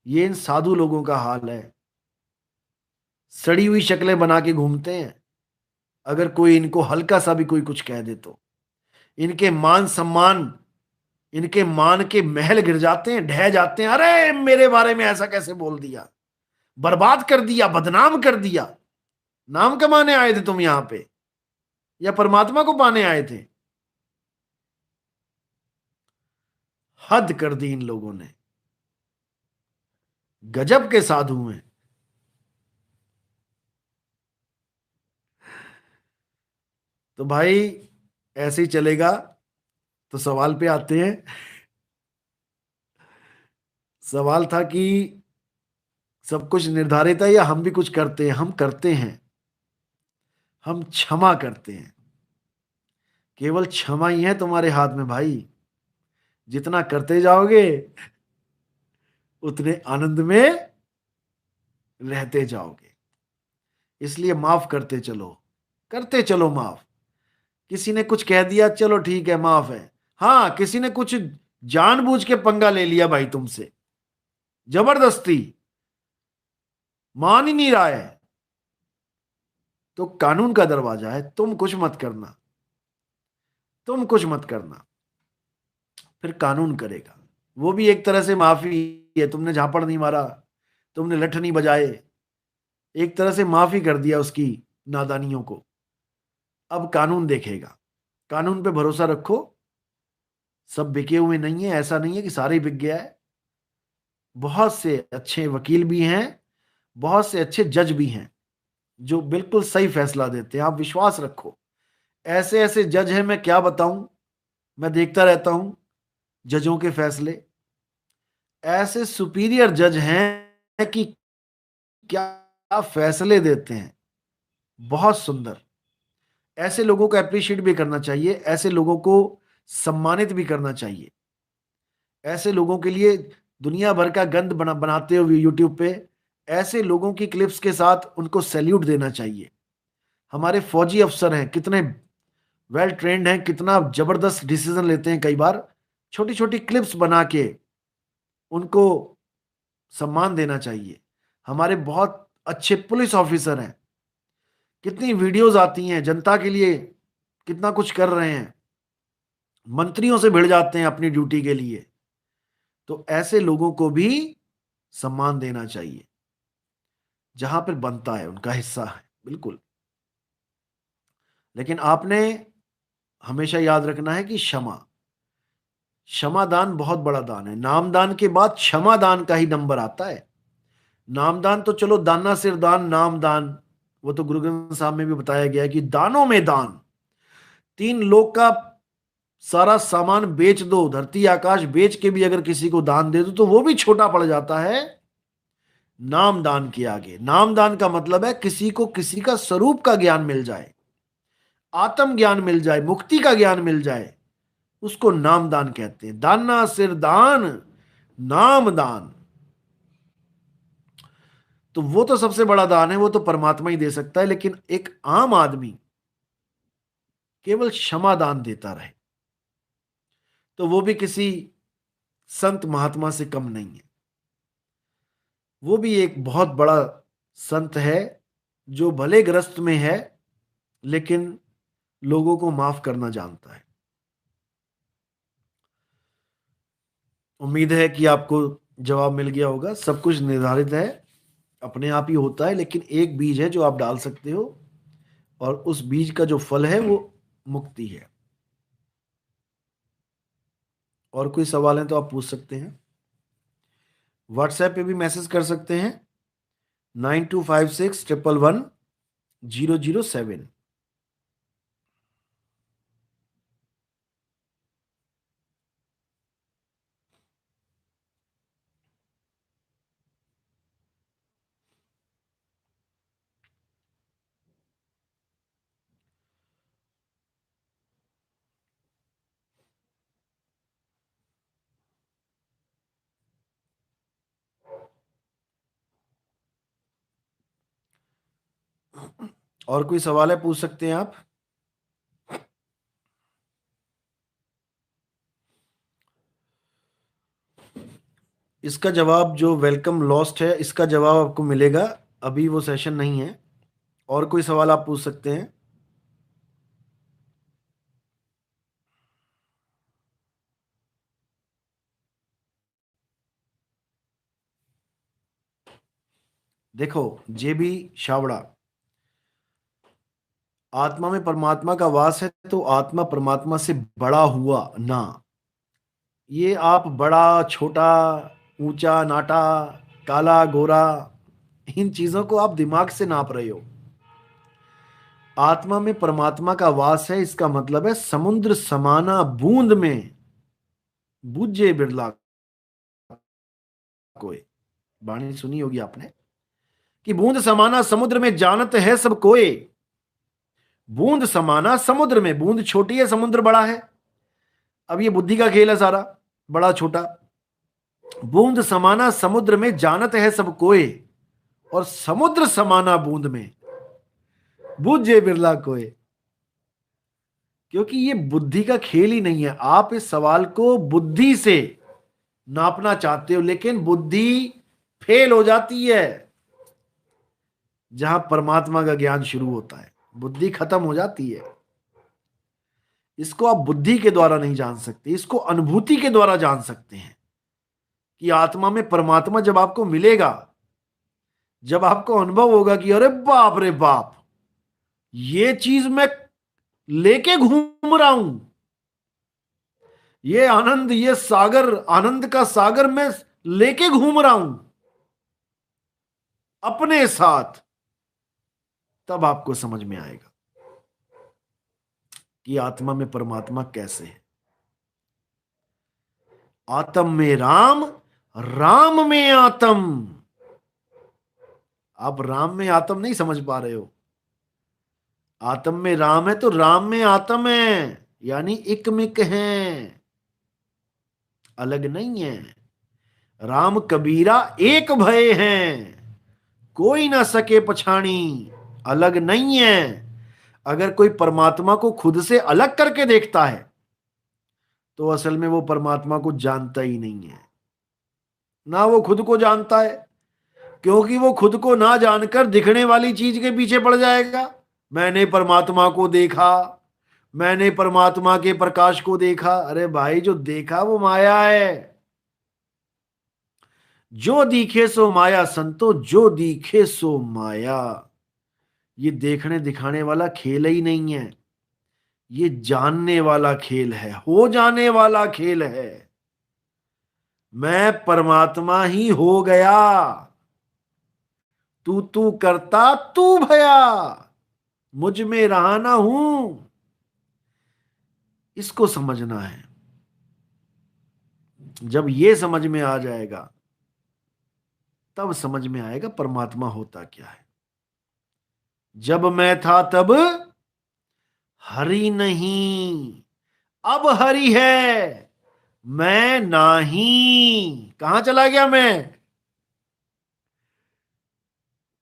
ये इन साधु लोगों का हाल है। सड़ी हुई शक्लें बना के घूमते हैं। अगर कोई इनको हल्का सा भी कोई कुछ कह दे तो इनके मान सम्मान, इनके मान के महल गिर जाते हैं, ढह जाते हैं। अरे मेरे बारे में ऐसा कैसे बोल दिया, बर्बाद कर दिया, बदनाम कर दिया। नाम कमाने आए थे तुम यहां पे, या परमात्मा को पाने आए थे? हद कर दी इन लोगों ने। गजब के साधु हैं। तो भाई ऐसे ही चलेगा? तो सवाल पे आते हैं। सवाल था कि सब कुछ निर्धारित है या हम भी कुछ करते हैं? हम करते हैं। हम क्षमा करते हैं। केवल क्षमा ही है तुम्हारे हाथ में भाई। जितना करते जाओगे उतने आनंद में रहते जाओगे। इसलिए माफ करते चलो माफ। किसी ने कुछ कह दिया, चलो ठीक है, माफ है। हाँ, किसी ने कुछ जानबूझ के पंगा ले लिया भाई तुमसे, जबरदस्ती, मान ही नहीं रहा है, तो कानून का दरवाजा है, तुम कुछ मत करना। तुम कुछ मत करना। फिर कानून करेगा। वो भी एक तरह से माफी है, तुमने झापड़ नहीं मारा, तुमने लठ नहीं बजाए, एक तरह से माफी कर दिया उसकी नादानियों को। अब कानून देखेगा। कानून पे भरोसा रखो, सब बिके हुए नहीं है, ऐसा नहीं है कि सारे बिक गया है। बहुत से अच्छे वकील भी हैं, बहुत से अच्छे जज भी हैं जो बिल्कुल सही फैसला देते हैं, आप विश्वास रखो। ऐसे ऐसे जज हैं, मैं क्या बताऊं, मैं देखता रहता हूं जजों के फैसले। ऐसे सुपीरियर जज हैं कि क्या फैसले देते हैं, बहुत सुंदर। ऐसे लोगों को अप्रिशिएट भी करना चाहिए, ऐसे लोगों को सम्मानित भी करना चाहिए। ऐसे लोगों के लिए दुनिया भर का गंद बनाते हो यूट्यूब पे, ऐसे लोगों की क्लिप्स के साथ उनको सैल्यूट देना चाहिए। हमारे फौजी अफसर हैं, कितने वेल ट्रेंड हैं, कितना जबरदस्त डिसीजन लेते हैं। कई बार छोटी छोटी क्लिप्स बना के उनको सम्मान देना चाहिए। हमारे बहुत अच्छे पुलिस ऑफिसर हैं, कितनी वीडियोस आती हैं जनता के लिए, कितना कुछ कर रहे हैं, मंत्रियों से भिड़ जाते हैं अपनी ड्यूटी के लिए। तो ऐसे लोगों को भी सम्मान देना चाहिए, जहां पर बनता है, उनका हिस्सा है बिल्कुल। लेकिन आपने हमेशा याद रखना है कि क्षमा, क्षमा दान बहुत बड़ा दान है। नामदान के बाद क्षमा दान का ही नंबर आता है। नामदान तो चलो, दाना सिर दान, नाम दान, वो तो गुरु ग्रंथ साहब में भी बताया गया है कि दानों में दान। 3 लोग का सारा सामान बेच दो, धरती आकाश बेच के भी अगर किसी को दान दे दो तो वो भी छोटा पड़ जाता है नाम दान के आगे। नाम दान का मतलब है किसी को किसी का स्वरूप का ज्ञान मिल जाए, आत्म ज्ञान मिल जाए, मुक्ति का ज्ञान मिल जाए, उसको नाम दान कहते हैं। दाना सिर दान, नाम दान, तो वो तो सबसे बड़ा दान है, वो तो परमात्मा ही दे सकता है। लेकिन एक आम आदमी केवल क्षमा दान देता रहे तो वो भी किसी संत महात्मा से कम नहीं है। वो भी एक बहुत बड़ा संत है जो भले ग्रस्त में है लेकिन लोगों को माफ करना जानता है। उम्मीद है कि आपको जवाब मिल गया होगा। सब कुछ निर्धारित है, अपने आप ही होता है, लेकिन एक बीज है जो आप डाल सकते हो, और उस बीज का जो फल है वो मुक्ति है। और कोई सवाल है तो आप पूछ सकते हैं। व्हाट्सएप पे भी मैसेज कर सकते हैं, 9256111007। और कोई सवाल है पूछ सकते हैं आप। इसका जवाब जो वेलकम लॉस्ट है, इसका जवाब आपको मिलेगा, अभी वो सेशन नहीं है। और कोई सवाल आप पूछ सकते हैं। देखो, जेबी शावड़ा, आत्मा में परमात्मा का वास है तो आत्मा परमात्मा से बड़ा हुआ ना। ये आप बड़ा छोटा, ऊंचा नाटा, काला गोरा, इन चीजों को आप दिमाग से नाप रहे हो। आत्मा में परमात्मा का वास है, इसका मतलब है समुद्र समाना बूंद में बूझे बिरला कोय। वाणी सुनी होगी आपने कि बूंद समाना समुद्र में जानत है सब कोय। बूंद समाना समुद्र में, बूंद छोटी है, समुद्र बड़ा है। अब ये बुद्धि का खेल है सारा, बड़ा छोटा। बूंद समाना समुद्र में जानत है सब कोय, और समुद्र समाना बूंद में बूझे बिरला कोय। क्योंकि ये बुद्धि का खेल ही नहीं है। आप इस सवाल को बुद्धि से नापना चाहते हो, लेकिन बुद्धि फेल हो जाती है जहां परमात्मा का ज्ञान शुरू होता है, बुद्धि खत्म हो जाती है। इसको आप बुद्धि के द्वारा नहीं जान सकते, इसको अनुभूति के द्वारा जान सकते हैं कि आत्मा में परमात्मा जब आपको मिलेगा, जब आपको अनुभव होगा कि अरे बाप रे बाप, ये चीज मैं लेके घूम रहा हूं, ये आनंद, ये सागर, आनंद का सागर मैं लेके घूम रहा हूं अपने साथ, तब आपको समझ में आएगा कि आत्मा में परमात्मा कैसे है। आत्म में राम, राम में आत्म। आप राम में आत्म नहीं समझ पा रहे हो। आत्म में राम है तो राम में आत्म है, यानी एकमिक है, अलग नहीं है। राम कबीरा एक भय हैं, कोई ना सके पछाणी, अलग नहीं है। अगर कोई परमात्मा को खुद से अलग करके देखता है तो असल में वो परमात्मा को जानता ही नहीं है, ना वो खुद को जानता है, क्योंकि वो खुद को ना जानकर दिखने वाली चीज के पीछे पड़ जाएगा। मैंने परमात्मा को देखा, मैंने परमात्मा के प्रकाश को देखा। अरे भाई, जो देखा वो माया है। जो दिखे सो माया संतो, जो दिखे सो माया। ये देखने दिखाने वाला खेल ही नहीं है, ये जानने वाला खेल है, हो जाने वाला खेल है। मैं परमात्मा ही हो गया, तू तू करता तू भया, मुझ में रहा ना हूं। इसको समझना है। जब ये समझ में आ जाएगा तब समझ में आएगा परमात्मा होता क्या है। जब मैं था तब हरि नहीं, अब हरि है, मैं नहीं। कहां चला गया मैं,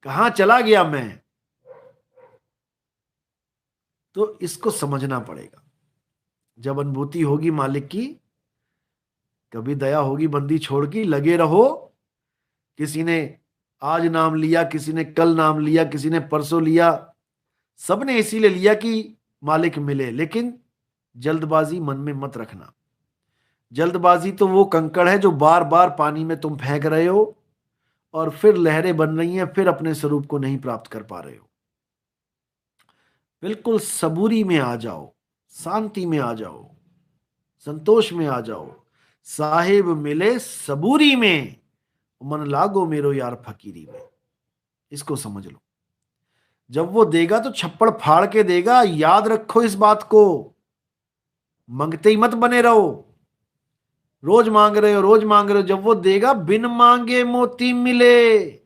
कहां चला गया मैं? तो इसको समझना पड़ेगा। जब अनुभूति होगी मालिक की, कभी दया होगी बंदी छोड़ की, लगे रहो। किसी ने आज नाम लिया, किसी ने कल नाम लिया, किसी ने परसों लिया, सबने इसीलिए लिया कि मालिक मिले। लेकिन जल्दबाजी मन में मत रखना। जल्दबाजी तो वो कंकड़ है जो बार बार पानी में तुम फेंक रहे हो और फिर लहरें बन रही हैं, फिर अपने स्वरूप को नहीं प्राप्त कर पा रहे हो। बिल्कुल सबूरी में आ जाओ, शांति में आ जाओ, संतोष में आ जाओ। साहिब मिले सबूरी में, मन लागो मेरो यार फकीरी में। इसको समझ लो। जब वो देगा तो छप्पड़ फाड़ के देगा, याद रखो इस बात को। मंगते ही मत बने रहो, रोज मांग रहे हो, रोज मांग रहे हो। जब वो देगा, बिन मांगे मोती मिले,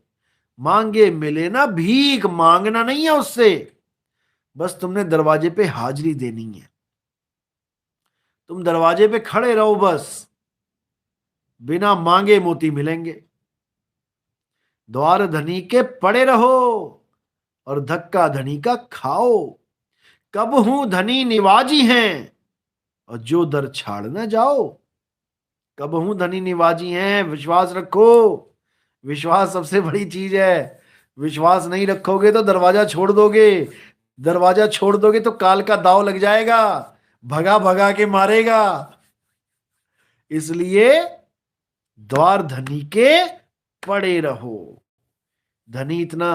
मांगे मिले ना। भीख मांगना नहीं है उससे, बस तुमने दरवाजे पे हाजिरी देनी है। तुम दरवाजे पे खड़े रहो बस, बिना मांगे मोती मिलेंगे। द्वार धनी के पड़े रहो और धक्का धनी का खाओ। कब हूं धनी निवाजी हैं और जो दर छाड़ न जाओ। कब हूं धनी निवाजी हैं, विश्वास रखो। विश्वास सबसे बड़ी चीज है। विश्वास नहीं रखोगे तो दरवाजा छोड़ दोगे। दरवाजा छोड़ दोगे तो काल का दाव लग जाएगा, भगा भगा के मारेगा। इसलिए द्वार धनी के पड़े रहो। धनी इतना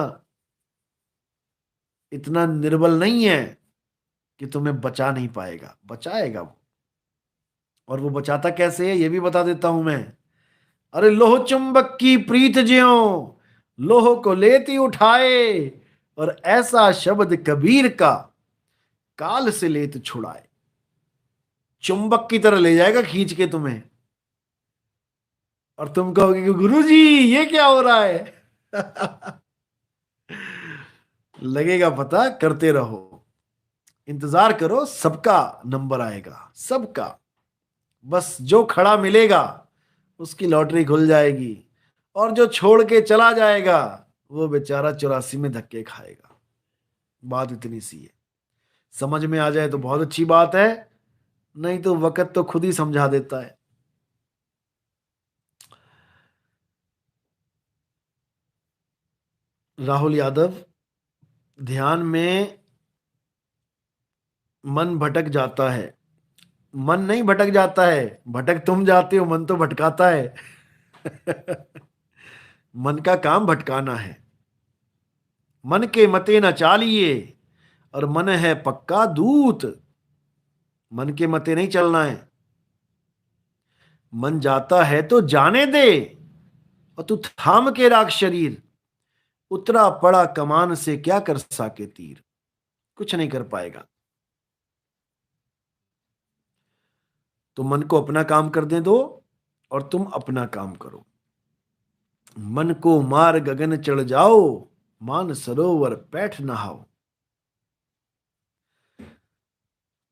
इतना निर्बल नहीं है कि तुम्हें बचा नहीं पाएगा, बचाएगा वो। और वो बचाता कैसे है ये भी बता देता हूं मैं। अरे लोह चुंबक की प्रीत ज्यों, लोह को लेती उठाए, और ऐसा शब्द कबीर का, काल से लेत छुड़ाए। चुंबक की तरह ले जाएगा खींच के तुम्हें, और तुम कहोगे कि गुरुजी ये क्या हो रहा है। लगेगा पता, करते रहो, इंतजार करो, सबका नंबर आएगा, सबका। बस जो खड़ा मिलेगा उसकी लॉटरी खुल जाएगी, और जो छोड़ के चला जाएगा वो बेचारा 84 में धक्के खाएगा। बात इतनी सी है। समझ में आ जाए तो बहुत अच्छी बात है, नहीं तो वक्त तो खुद ही समझा देता है। राहुल यादव, ध्यान में मन भटक जाता है, मन नहीं भटक जाता है, भटक तुम जाते हो, मन तो भटकाता है। मन का काम भटकाना है। मन के मते न चालिए, और मन है पक्का दूत। मन के मते नहीं चलना है। मन जाता है तो जाने दे, और तू थाम के राख शरीर। उतरा पड़ा कमान से क्या कर सके तीर। कुछ नहीं कर पाएगा। तो मन को अपना काम करने दो, और तुम अपना काम करो। मन को मार गगन चढ़ जाओ, मान सरोवर पैठ नहाओ।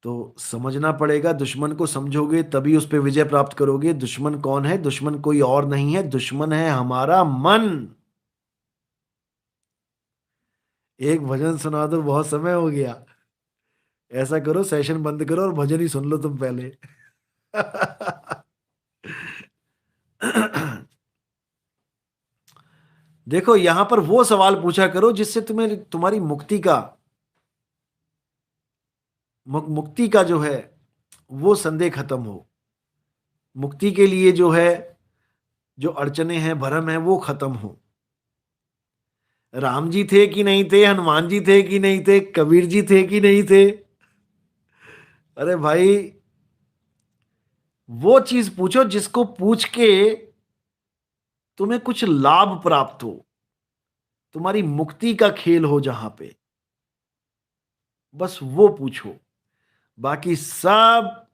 तो समझना पड़ेगा, दुश्मन को समझोगे तभी उस पर विजय प्राप्त करोगे। दुश्मन कौन है? दुश्मन कोई और नहीं है, दुश्मन है हमारा मन। एक भजन सुना दो, बहुत समय हो गया। ऐसा करो, सेशन बंद करो और भजन ही सुन लो तुम पहले। देखो, यहां पर वो सवाल पूछा करो जिससे तुम्हें तुम्हारी मुक्ति का जो है वो संदेह खत्म हो। मुक्ति के लिए जो है, जो अड़चने हैं, भरम है, वो खत्म हो। राम जी थे कि नहीं थे, हनुमान जी थे कि नहीं थे, कबीर जी थे कि नहीं थे? अरे भाई, वो चीज पूछो जिसको पूछ के तुम्हें कुछ लाभ प्राप्त हो, तुम्हारी मुक्ति का खेल हो जहां पे, बस वो पूछो। बाकी सब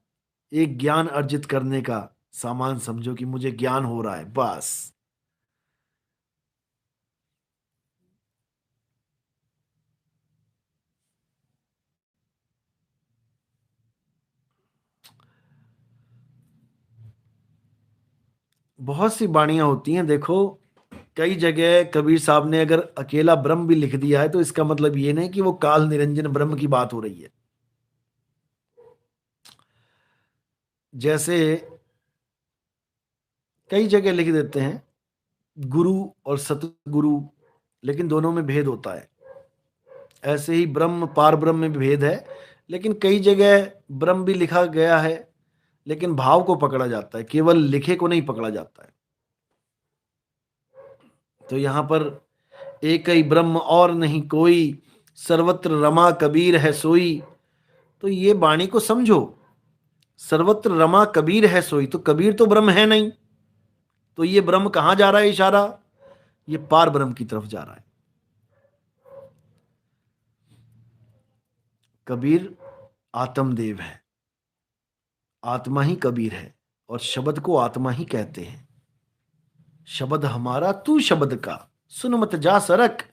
एक ज्ञान अर्जित करने का सामान समझो कि मुझे ज्ञान हो रहा है, बस। बहुत सी वाणियां होती हैं, देखो। कई जगह कबीर साहब ने अगर अकेला ब्रह्म भी लिख दिया है तो इसका मतलब ये नहीं कि वो काल निरंजन ब्रह्म की बात हो रही है। जैसे कई जगह लिख देते हैं गुरु और सतगुरु, लेकिन दोनों में भेद होता है। ऐसे ही ब्रह्म, पार ब्रह्म में भी भेद है, लेकिन कई जगह ब्रह्म भी लिखा गया है, लेकिन भाव को पकड़ा जाता है, केवल लिखे को नहीं पकड़ा जाता है। तो यहां पर एक ही ब्रह्म और नहीं कोई, सर्वत्र रमा कबीर है सोई। तो ये वाणी को समझो, सर्वत्र रमा कबीर है सोई, तो कबीर तो ब्रह्म है नहीं। तो ये ब्रह्म कहां जा रहा है इशारा? ये पार ब्रह्म की तरफ जा रहा है। कबीर आत्मदेव है, आत्मा ही कबीर है, और शब्द को आत्मा ही कहते हैं। शब्द हमारा तू शब्द का, सुन मत जा सरक।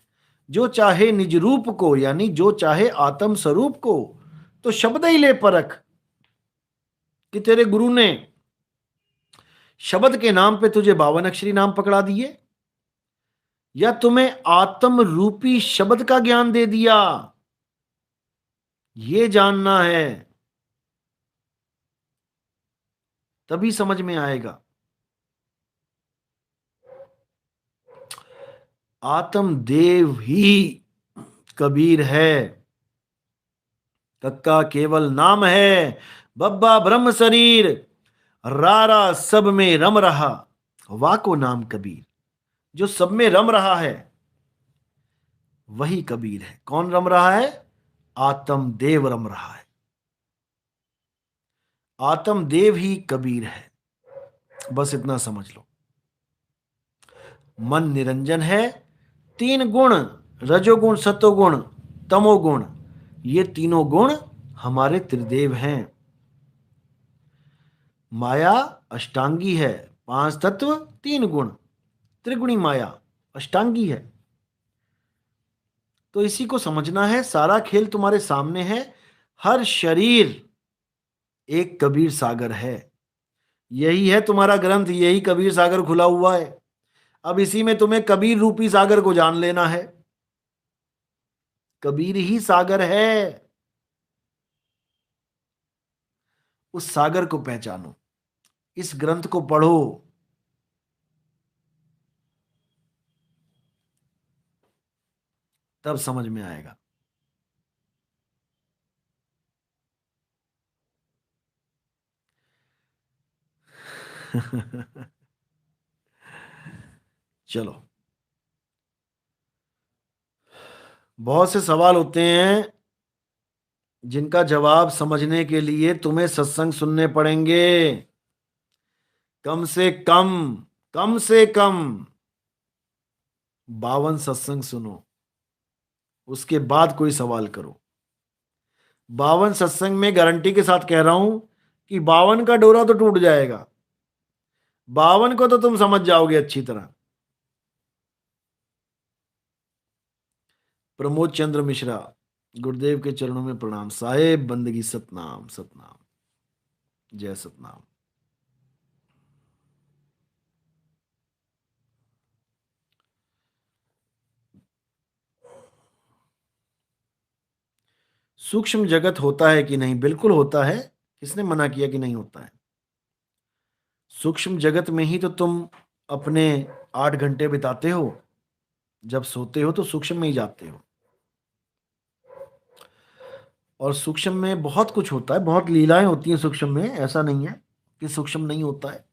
जो चाहे निज रूप को, यानी जो चाहे आत्म स्वरूप को, तो शब्द ही ले परख। कि तेरे गुरु ने शब्द के नाम पे तुझे 52 अक्षरी नाम पकड़ा दिए, या तुम्हें आत्म रूपी शब्द का ज्ञान दे दिया, ये जानना है, तभी समझ में आएगा। आत्म देव ही कबीर है। कक्का केवल नाम है, बब्बा ब्रह्म शरीर, रारा सब में रम रहा, वाको नाम कबीर। जो सब में रम रहा है वही कबीर है। कौन रम रहा है? आत्म देव रम रहा है। आत्म देव ही कबीर है। बस इतना समझ लो। मन निरंजन है। 3 गुण, रजोगुण, सतोगुण, तमोगुण, ये तीनों गुण हमारे त्रिदेव हैं। माया अष्टांगी है। 5 तत्व, 3 गुण, त्रिगुणी माया अष्टांगी है। तो इसी को समझना है। सारा खेल तुम्हारे सामने है। हर शरीर एक कबीर सागर है। यही है तुम्हारा ग्रंथ, यही कबीर सागर खुला हुआ है। अब इसी में तुम्हें कबीर रूपी सागर को जान लेना है। कबीर ही सागर है। उस सागर को पहचानो, इस ग्रंथ को पढ़ो। तब समझ में आएगा। चलो, बहुत से सवाल होते हैं जिनका जवाब समझने के लिए तुम्हें सत्संग सुनने पड़ेंगे। कम से कम, कम से कम 52 सत्संग सुनो, उसके बाद कोई सवाल करो। 52 सत्संग में गारंटी के साथ कह रहा हूं कि 52 का डोरा तो टूट जाएगा, 52 को तो तुम समझ जाओगे अच्छी तरह। प्रमोद चंद्र मिश्रा, गुरुदेव के चरणों में प्रणाम साहेब, बंदगी सतनाम सतनाम, जय सतनाम। सूक्ष्म जगत होता है कि नहीं? बिल्कुल होता है, किसने मना किया कि नहीं होता है? सूक्ष्म जगत में ही तो तुम अपने 8 घंटे बिताते हो, जब सोते हो तो सूक्ष्म में ही जाते हो। और सूक्ष्म में बहुत कुछ होता है, बहुत लीलाएं होती हैं सूक्ष्म में, ऐसा नहीं है कि सूक्ष्म नहीं होता है।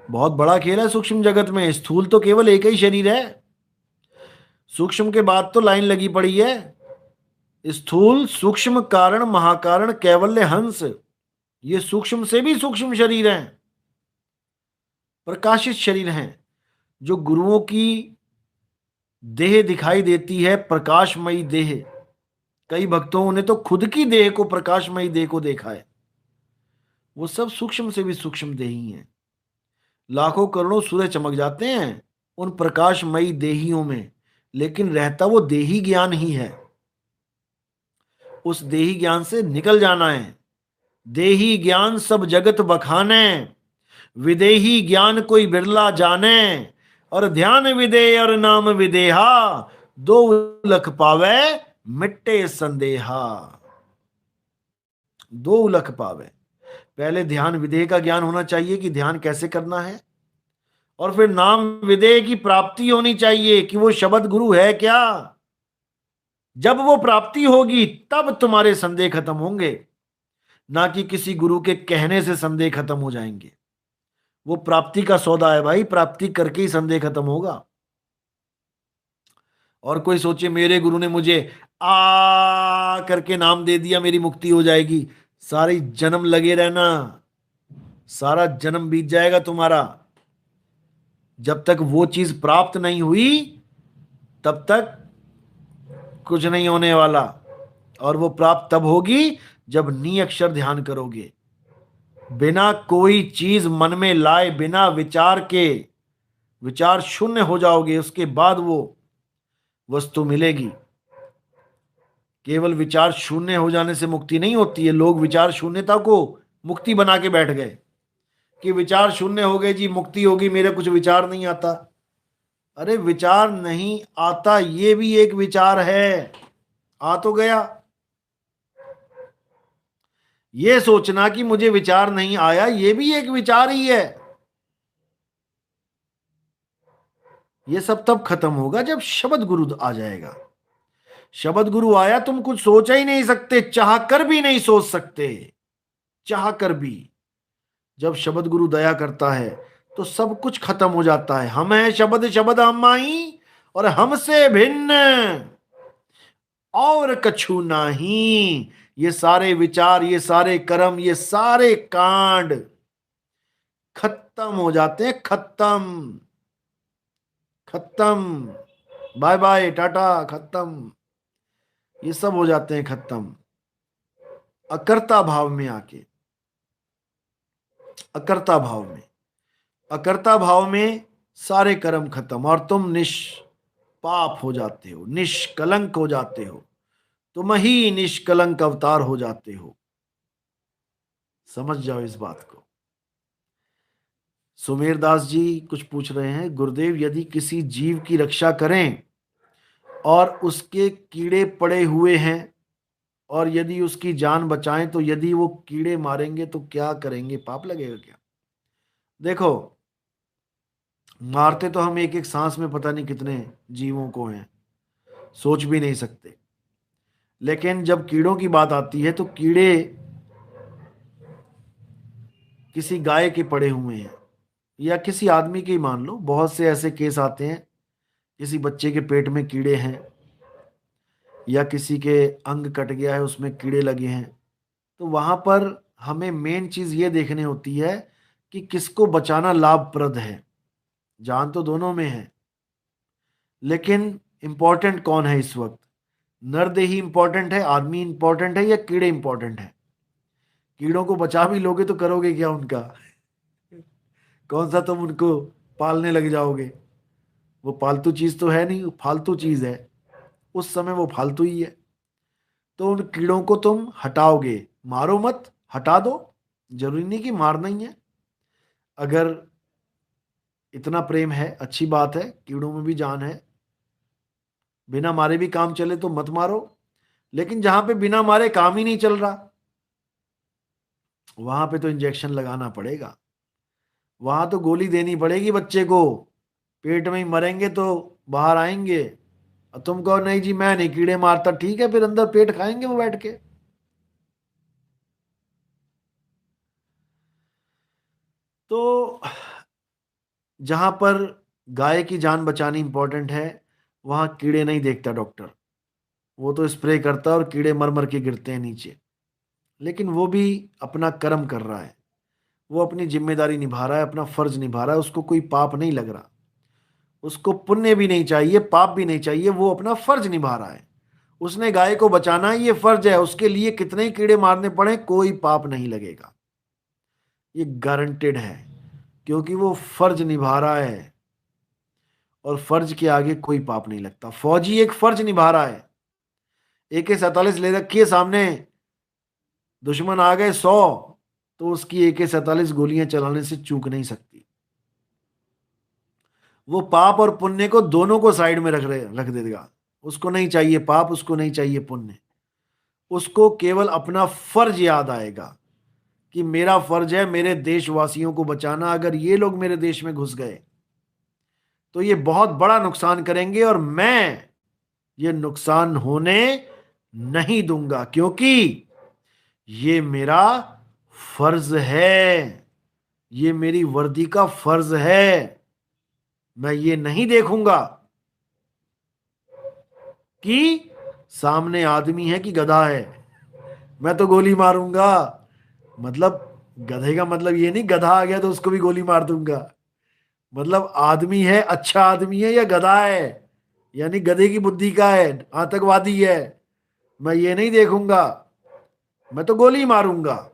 बहुत बड़ा खेल है सूक्ष्म जगत में, स्थूल तो केवल एक ही शरीर है, सूक्ष्म के बाद तो लाइन लगी पड़ी है। स्थूल, सूक्ष्म, कारण, महाकारण, कैवल्य, हंस, ये सूक्ष्म से भी सूक्ष्म शरीर हैं, प्रकाशित शरीर हैं। जो गुरुओं की देह दिखाई देती है, प्रकाशमयी देह, कई भक्तों ने तो खुद की देह को, प्रकाशमयी देह को देखा है, वो सब सूक्ष्म से भी सूक्ष्म देह ही हैं। लाखों करोड़ों सूर्य चमक जाते हैं उन प्रकाशमयी देहियों में, लेकिन रहता वो देही ज्ञान ही है। उस देही ज्ञान से निकल जाना है। देही ज्ञान सब जगत बखाने, विदेही ज्ञान कोई बिरला जाने। और ध्यान विदेह और नाम विदेहा, दो लख पावे मिट्टे संदेहा। दो लख पावे, पहले ध्यान विदेह का ज्ञान होना चाहिए कि ध्यान कैसे करना है, और फिर नाम विदेह की प्राप्ति होनी चाहिए कि वो शब्द गुरु है क्या। जब वो प्राप्ति होगी तब तुम्हारे संदेह खत्म होंगे, ना कि किसी गुरु के कहने से संदेह खत्म हो जाएंगे। वो प्राप्ति का सौदा है भाई, प्राप्ति करके ही संदेह खत्म होगा। और कोई सोचे मेरे गुरु ने मुझे आ करके नाम दे दिया, मेरी मुक्ति हो जाएगी, सारी जन्म लगे रहना, सारा जन्म बीत जाएगा तुम्हारा। जब तक वो चीज प्राप्त नहीं हुई तब तक कुछ नहीं होने वाला। और वो प्राप्त तब होगी जब नी अक्षर ध्यान करोगे, बिना कोई चीज मन में लाए, बिना विचार के, विचार शून्य हो जाओगे, उसके बाद वो वस्तु मिलेगी। केवल विचार शून्य हो जाने से मुक्ति नहीं होती है। लोग विचार शून्यता को मुक्ति बना के बैठ गए कि विचार शून्य हो गए जी, मुक्ति होगी, मेरे कुछ विचार नहीं आता। अरे विचार नहीं आता ये भी एक विचार है, आ तो गया। ये सोचना कि मुझे विचार नहीं आया ये भी एक विचार ही है। ये सब तब खत्म होगा जब शब्द गुरु आ जाएगा। शब्द गुरु आया, तुम कुछ सोच ही नहीं सकते, चाह कर भी नहीं सोच सकते, चाह कर भी। जब शब्द गुरु दया करता है तो सब कुछ खत्म हो जाता है। हम है शब्द, शब्द हम माही, और हमसे भिन्न और कछु नहीं। ये सारे विचार, ये सारे कर्म, ये सारे कांड खत्म हो जाते हैं, खत्म, खत्म, बाय बाय टाटा, खत्म। ये सब हो जाते हैं खत्म अकर्ता भाव में आके। अकर्ता भाव में, अकर्ता भाव में सारे कर्म खत्म, और तुम निष्पाप हो जाते हो, निष्कलंक हो जाते हो, तुम ही निष्कलंक अवतार हो जाते हो। समझ जाओ इस बात को। सुमेर दास जी कुछ पूछ रहे हैं, गुरुदेव यदि किसी जीव की रक्षा करें और उसके कीड़े पड़े हुए हैं, और यदि उसकी जान बचाएं, तो यदि वो कीड़े मारेंगे तो क्या करेंगे, पाप लगेगा क्या? देखो, मारते तो हम एक एक सांस में पता नहीं कितने जीवों को हैं, सोच भी नहीं सकते। लेकिन जब कीड़ों की बात आती है तो कीड़े किसी गाय के पड़े हुए हैं, या किसी आदमी के ही मान लो, बहुत से ऐसे केस आते हैं, किसी बच्चे के पेट में कीड़े हैं, या किसी के अंग कट गया है उसमें कीड़े लगे हैं। तो वहां पर हमें मेन चीज ये देखनी होती है कि किसको बचाना लाभप्रद है। जान तो दोनों में है, लेकिन इंपॉर्टेंट कौन है इस वक्त? नरदेही इंपॉर्टेंट है, आदमी इंपॉर्टेंट है, या कीड़े इंपॉर्टेंट है? कीड़ों को बचा भी लोगे तो करोगे क्या उनका? कौन सा तुम उनको पालने लग जाओगे? वो पालतू चीज तो है नहीं, वो फालतू चीज है। उस समय वो फालतू ही है। तो उन कीड़ों को तुम हटाओगे, मारो मत, हटा दो। जरूरी नहीं कि मारना ही है। अगर इतना प्रेम है, अच्छी बात है, कीड़ों में भी जान है, बिना मारे भी काम चले तो मत मारो। लेकिन जहां पे बिना मारे काम ही नहीं चल रहा, वहां पे तो इंजेक्शन लगाना पड़ेगा। वहां तो गोली देनी पड़ेगी बच्चे को। पेट में ही मरेंगे तो बाहर आएंगे। और तुम कहो नहीं जी मैं नहीं कीड़े मारता, ठीक है, फिर अंदर पेट खाएंगे वो बैठ के। तो जहां पर गाय की जान बचानी इंपॉर्टेंट है, वहां कीड़े नहीं देखता डॉक्टर। वो तो स्प्रे करता है और कीड़े मर मर के गिरते हैं नीचे। लेकिन वो भी अपना कर्म कर रहा है, वो अपनी जिम्मेदारी निभा रहा है, अपना फर्ज निभा रहा है। उसको कोई पाप नहीं लग रहा, उसको पुण्य भी नहीं चाहिए, पाप भी नहीं चाहिए, वो अपना फर्ज निभा रहा है। उसने गाय को बचाना है, ये फर्ज है उसके लिए। कितने ही कीड़े मारने पड़े, कोई पाप नहीं लगेगा, ये गारंटेड है। क्योंकि वो फर्ज निभा रहा है, और फर्ज के आगे कोई पाप नहीं लगता। फौजी एक फर्ज निभा रहा है, AK-47 ले रखी है सामने, दुश्मन आ गए 100, तो उसकी AK-47 गोलियां चलाने से चूक नहीं सकती। वो पाप और पुण्य को दोनों को साइड में रख देगा। उसको नहीं चाहिए पाप, उसको नहीं चाहिए पुण्य। उसको केवल अपना फर्ज याद आएगा कि मेरा फर्ज है मेरे देशवासियों को बचाना। अगर ये लोग मेरे देश में घुस गए तो ये बहुत बड़ा नुकसान करेंगे, और मैं ये नुकसान होने नहीं दूंगा, क्योंकि ये मेरा फर्ज है, ये मेरी वर्दी का फर्ज है। मैं ये नहीं देखूंगा कि सामने आदमी है कि गधा है, मैं तो गोली मारूंगा। मतलब गधे का मतलब ये नहीं गधा आ गया तो उसको भी गोली मार दूंगा। मतलब आदमी है, अच्छा आदमी है, या गधा है, यानी गधे की बुद्धि का है, आतंकवादी है, मैं ये नहीं देखूंगा। मैं तो गोली मारूंगा,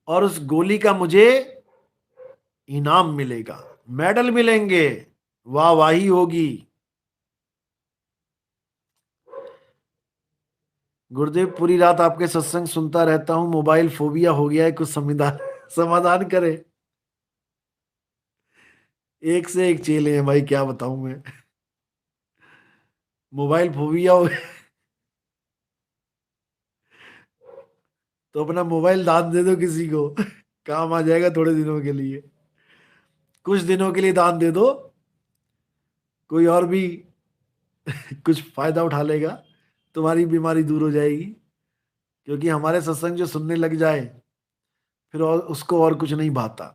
और उस गोली का मुझे इनाम मिलेगा, मेडल मिलेंगे, वाहवाही होगी। गुरुदेव पूरी रात आपके सत्संग सुनता रहता हूँ, मोबाइल फोबिया हो गया है, कुछ समाधान समाधान करे। एक से एक चेले हैं भाई, क्या बताऊं मैं। मोबाइल फोबिया हो तो अपना मोबाइल दान दे दो किसी को, काम आ जाएगा थोड़े दिनों के लिए। कुछ दिनों के लिए दान दे दो, कोई और भी कुछ फायदा उठा लेगा, तुम्हारी बीमारी दूर हो जाएगी। क्योंकि हमारे सत्संग जो सुनने लग जाए, फिर और उसको और कुछ नहीं भाता।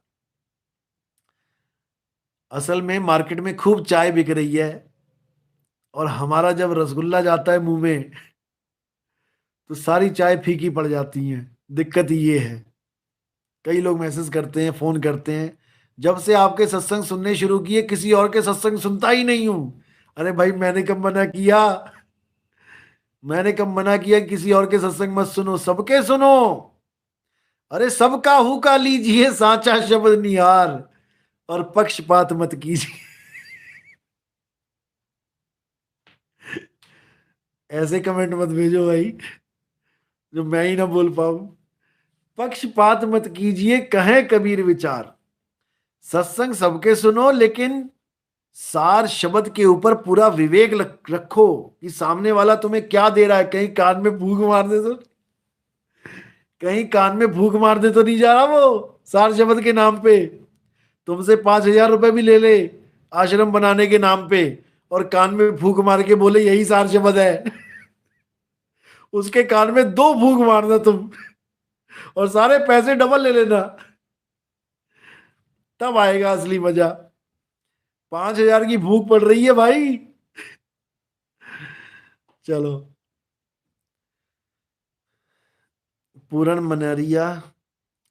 असल में मार्केट में खूब चाय बिक रही है, और हमारा जब रसगुल्ला जाता है मुंह में, तो सारी चाय फीकी पड़ जाती है। दिक्कत ये है। कई लोग मैसेज करते हैं, फोन करते हैं, जब से आपके सत्संग सुनने शुरू किए किसी और के सत्संग सुनता ही नहीं हूं। अरे भाई मैंने कब मना किया? मैंने कब मना किया कि किसी और के सत्संग मत सुनो, सबके सुनो। अरे सबका हुक्का लीजिए, साचा शब्द निहार, और पक्षपात मत कीजिए। ऐसे कमेंट मत भेजो भाई, जो मैं ही ना बोल पाऊं। पक्षपात मत कीजिए, कहे कबीर विचार। सत्संग सबके सुनो, लेकिन सार शब्द के ऊपर पूरा विवेक रखो कि सामने वाला तुम्हें क्या दे रहा है। कहीं कान में फूंक मार दे तो, कहीं कान में फूंक मार दे तो नहीं जा रहा वो सार शब्द के नाम पे। तुमसे 5,000 रुपए भी ले ले आश्रम बनाने के नाम पे, और कान में फूंक मार के बोले यही सार शब्द है। उसके कान में 2 फूंक मारना तुम, और सारे पैसे डबल ले लेना, तब आएगा असली मजा। 5,000 की भूख पड़ रही है भाई। चलो। पूरन मनरिया,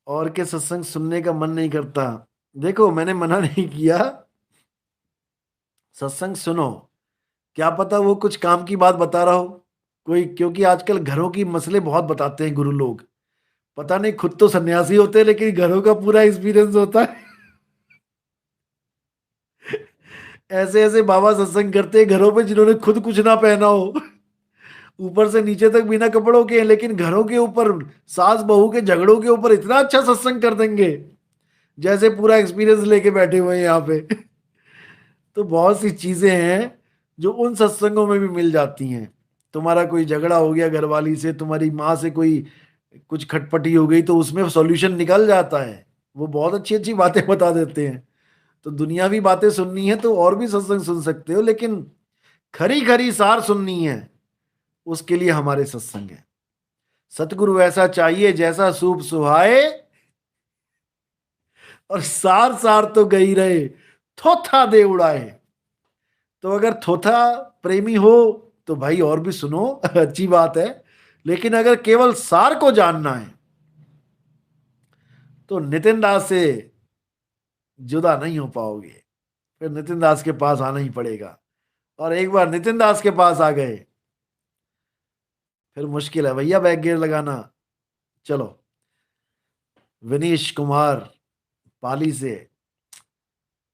और के सत्संग सुनने का मन नहीं करता। देखो, मैंने मना नहीं किया, सत्संग सुनो। क्या पता वो कुछ काम की बात बता रहा हो कोई, क्योंकि आजकल घरों की मसले बहुत बताते हैं गुरु लोग। पता नहीं, खुद तो सन्यासी होते हैं लेकिन घरों का पूरा एक्सपीरियंस होता है। ऐसे ऐसे बाबा सत्संग करते हैं घरों पे जिन्होंने खुद कुछ ना पहना हो, ऊपर से नीचे तक बिना कपड़ों के हैं, लेकिन घरों के ऊपर, सास बहू के झगड़ों के ऊपर इतना अच्छा सत्संग कर देंगे, जैसे पूरा एक्सपीरियंस लेके बैठे हुए हैं यहाँ पे। तो बहुत सी चीजें हैं जो उन सत्संगों में भी मिल जाती हैं। तुम्हारा कोई झगड़ा हो गया घरवाली से, तुम्हारी माँ से कोई कुछ खटपटी हो गई, तो उसमें सॉल्यूशन निकल जाता है। वो बहुत अच्छी अच्छी बातें बता देते हैं। तो दुनियावी बातें सुननी है तो और भी सत्संग सुन सकते हो, लेकिन खरी खरी सार सुननी है, उसके लिए हमारे सत्संग है। सतगुरु ऐसा चाहिए जैसा सूप सुहाए, और सार सार तो गई रहे, थोथा दे उड़ाए। तो अगर थोथा प्रेमी हो तो भाई और भी सुनो, अच्छी बात है। लेकिन अगर केवल सार को जानना है तो नितिन दास से जुदा नहीं हो पाओगे। फिर नितिन दास के पास आना ही पड़ेगा, और एक बार नितिन दास के पास आ गए फिर मुश्किल है भैया बैक गियर लगाना। चलो। विनीश कुमार पाली से,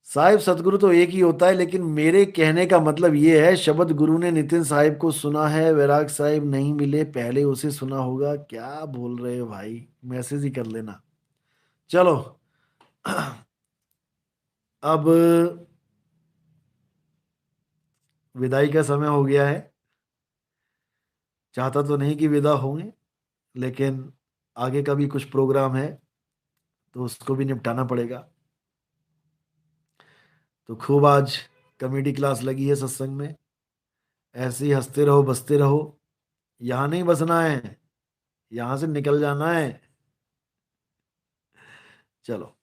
साहिब सतगुरु तो एक ही होता है, लेकिन मेरे कहने का मतलब ये है, शब्द गुरु ने नितिन साहिब को सुना है, वैराग साहिब नहीं मिले, पहले उसे सुना होगा। क्या बोल रहे हो भाई, मैसेज ही कर लेना। चलो। अब विदाई का समय हो गया है। चाहता तो नहीं कि विदा होंगे, लेकिन आगे का भी कुछ प्रोग्राम है तो उसको भी निपटाना पड़ेगा। तो खूब आज कॉमेडी क्लास लगी है सत्संग में। ऐसे ही हंसते रहो, बसते रहो। यहाँ नहीं बसना है, यहाँ से निकल जाना है। चलो।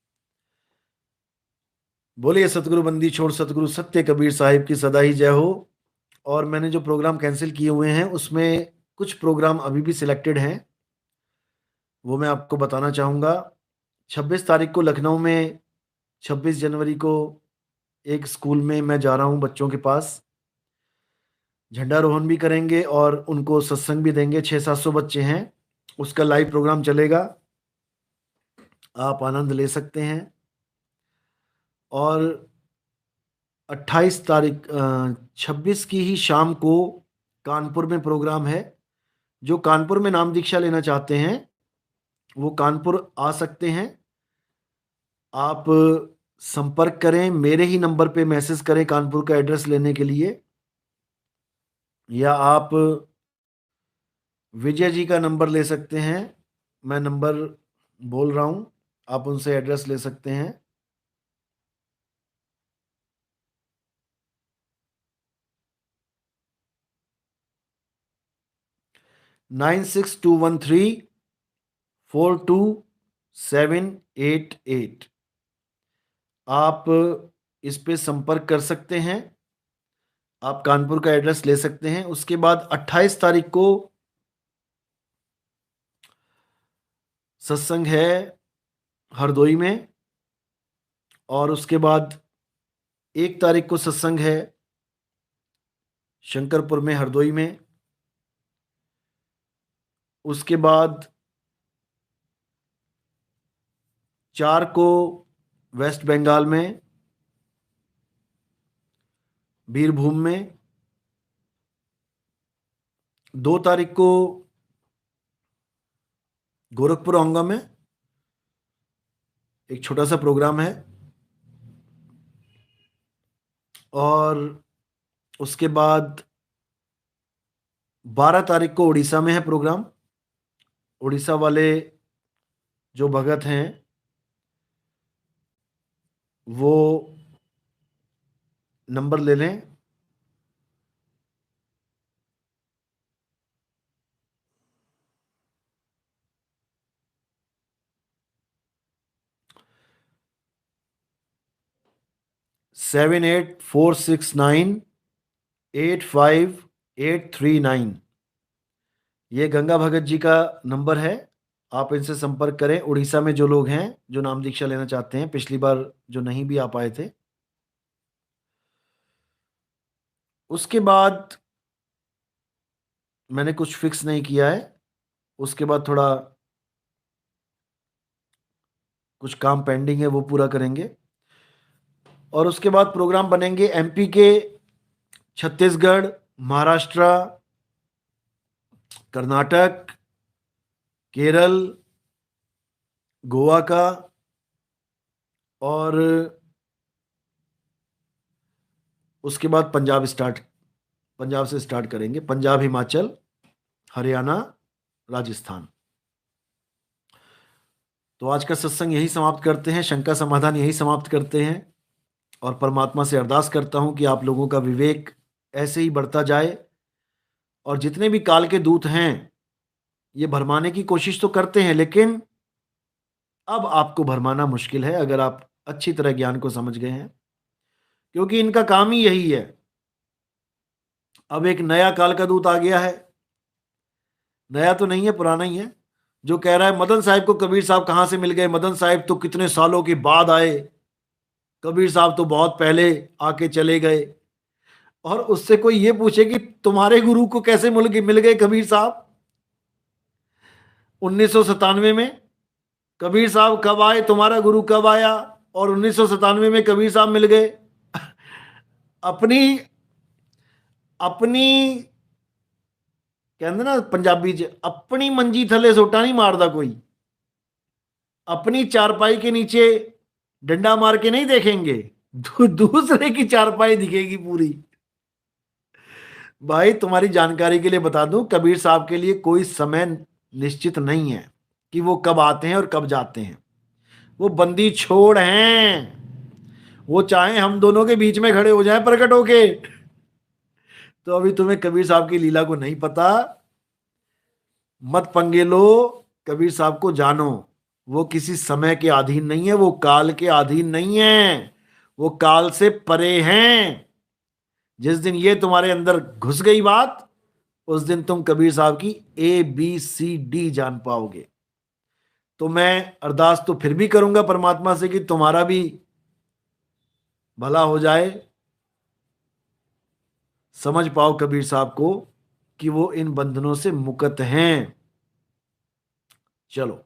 बोलिए सतगुरु बंदी छोड़ सतगुरु सत्य कबीर साहिब की सदा ही जय हो। और मैंने जो प्रोग्राम कैंसिल किए हुए हैं उसमें कुछ प्रोग्राम अभी भी सिलेक्टेड हैं, वो मैं आपको बताना चाहूँगा। 26 तारीख को लखनऊ में, 26 जनवरी को एक स्कूल में मैं जा रहा हूँ बच्चों के पास। झंडारोहण भी करेंगे और उनको सत्संग भी देंगे। 600-700 बच्चे हैं, उसका लाइव प्रोग्राम चलेगा, आप आनंद ले सकते हैं। और 28 तारीख, 26 की ही शाम को कानपुर में प्रोग्राम है। जो कानपुर में नाम दीक्षा लेना चाहते हैं वो कानपुर आ सकते हैं। आप संपर्क करें, मेरे ही नंबर पे मैसेज करें कानपुर का एड्रेस लेने के लिए, या आप विजय जी का नंबर ले सकते हैं। मैं नंबर बोल रहा हूं, आप उनसे एड्रेस ले सकते हैं। 9621342788। आप इस पे संपर्क कर सकते हैं। आप कानपुर का एड्रेस ले सकते हैं। उसके बाद 28 तारीख को सत्संग है हरदोई में, और उसके बाद 1 तारीख को सत्संग है शंकरपुर में, हरदोई में। उसके बाद 4 को वेस्ट बंगाल में, बीरभूम में। 2 तारीख को गोरखपुर आऊंगा मैं, एक छोटा सा प्रोग्राम है। और उसके बाद 12 तारीख को उड़ीसा में है प्रोग्राम। उड़ीसा वाले जो भगत हैं वो नंबर ले लें। 7846985839। ये गंगा भगत जी का नंबर है, आप इनसे संपर्क करें। उड़ीसा में जो लोग हैं जो नाम दीक्षा लेना चाहते हैं, पिछली बार जो नहीं भी आ पाए थे। उसके बाद मैंने कुछ फिक्स नहीं किया है, उसके बाद थोड़ा कुछ काम पेंडिंग है, वो पूरा करेंगे। और उसके बाद प्रोग्राम बनेंगे एमपी के, छत्तीसगढ़, महाराष्ट्र, कर्नाटक, केरल, गोवा का, और उसके बाद पंजाब से स्टार्ट करेंगे। पंजाब, हिमाचल, हरियाणा, राजस्थान। तो आज का सत्संग यही समाप्त करते हैं, शंका समाधान यही समाप्त करते हैं। और परमात्मा से अरदास करता हूं कि आप लोगों का विवेक ऐसे ही बढ़ता जाए, और जितने भी काल के दूत हैं ये भरमाने की कोशिश तो करते हैं, लेकिन अब आपको भरमाना मुश्किल है अगर आप अच्छी तरह ज्ञान को समझ गए हैं, क्योंकि इनका काम ही यही है। अब एक नया काल का दूत आ गया है, नया तो नहीं है, पुराना ही है, जो कह रहा है मदन साहब को कबीर साहब कहां से मिल गए, मदन साहब तो कितने सालों के बाद आए, कबीर साहब तो बहुत पहले आके चले गए। और उससे कोई ये पूछे कि तुम्हारे गुरु को कैसे मिल गए कबीर साहब 1997 में, कबीर साहब कब आए, तुम्हारा गुरु कब आया, और 1997 में कबीर साहब मिल गए। अपनी अपनी कहते ना पंजाबी च, अपनी मंजी थले सोटा नहीं मारदा कोई, अपनी चारपाई के नीचे डंडा मार के नहीं देखेंगे, दूसरे की चारपाई दिखेगी पूरी। भाई तुम्हारी जानकारी के लिए बता दूं, कबीर साहब के लिए कोई समय निश्चित नहीं है कि वो कब आते हैं और कब जाते हैं। वो बंदी छोड़ हैं, वो चाहे हम दोनों के बीच में खड़े हो जाएं प्रकट होके। तो अभी तुम्हें कबीर साहब की लीला को नहीं पता, मत पंगे लो, कबीर साहब को जानो। वो किसी समय के अधीन नहीं है, वो काल के अधीन नहीं है, वो काल से परे हैं। जिस दिन ये तुम्हारे अंदर घुस गई बात, उस दिन तुम कबीर साहब की ABCD जान पाओगे। तो मैं अरदास तो फिर भी करूंगा परमात्मा से कि तुम्हारा भी भला हो जाए, समझ पाओ कबीर साहब को कि वो इन बंधनों से मुक्त हैं। चलो,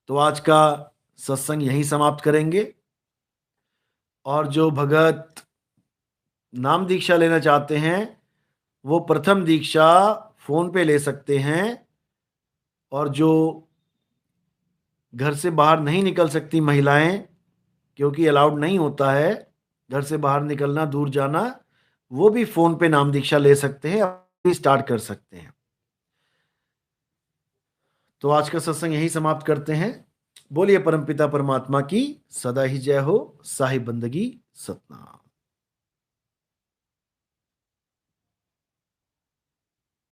तो आज का सत्संग यहीं समाप्त करेंगे। और जो भगत नाम दीक्षा लेना चाहते हैं वो प्रथम दीक्षा फोन पे ले सकते हैं, और जो घर से बाहर नहीं निकल सकती महिलाएं, क्योंकि अलाउड नहीं होता है घर से बाहर निकलना, दूर जाना, वो भी फोन पे नाम दीक्षा ले सकते हैं, अभी स्टार्ट कर सकते हैं। तो आज का सत्संग यहीं समाप्त करते हैं। बोलिए परमपिता परमात्मा की सदा ही जय हो। साहिब बंदगी सतनाम।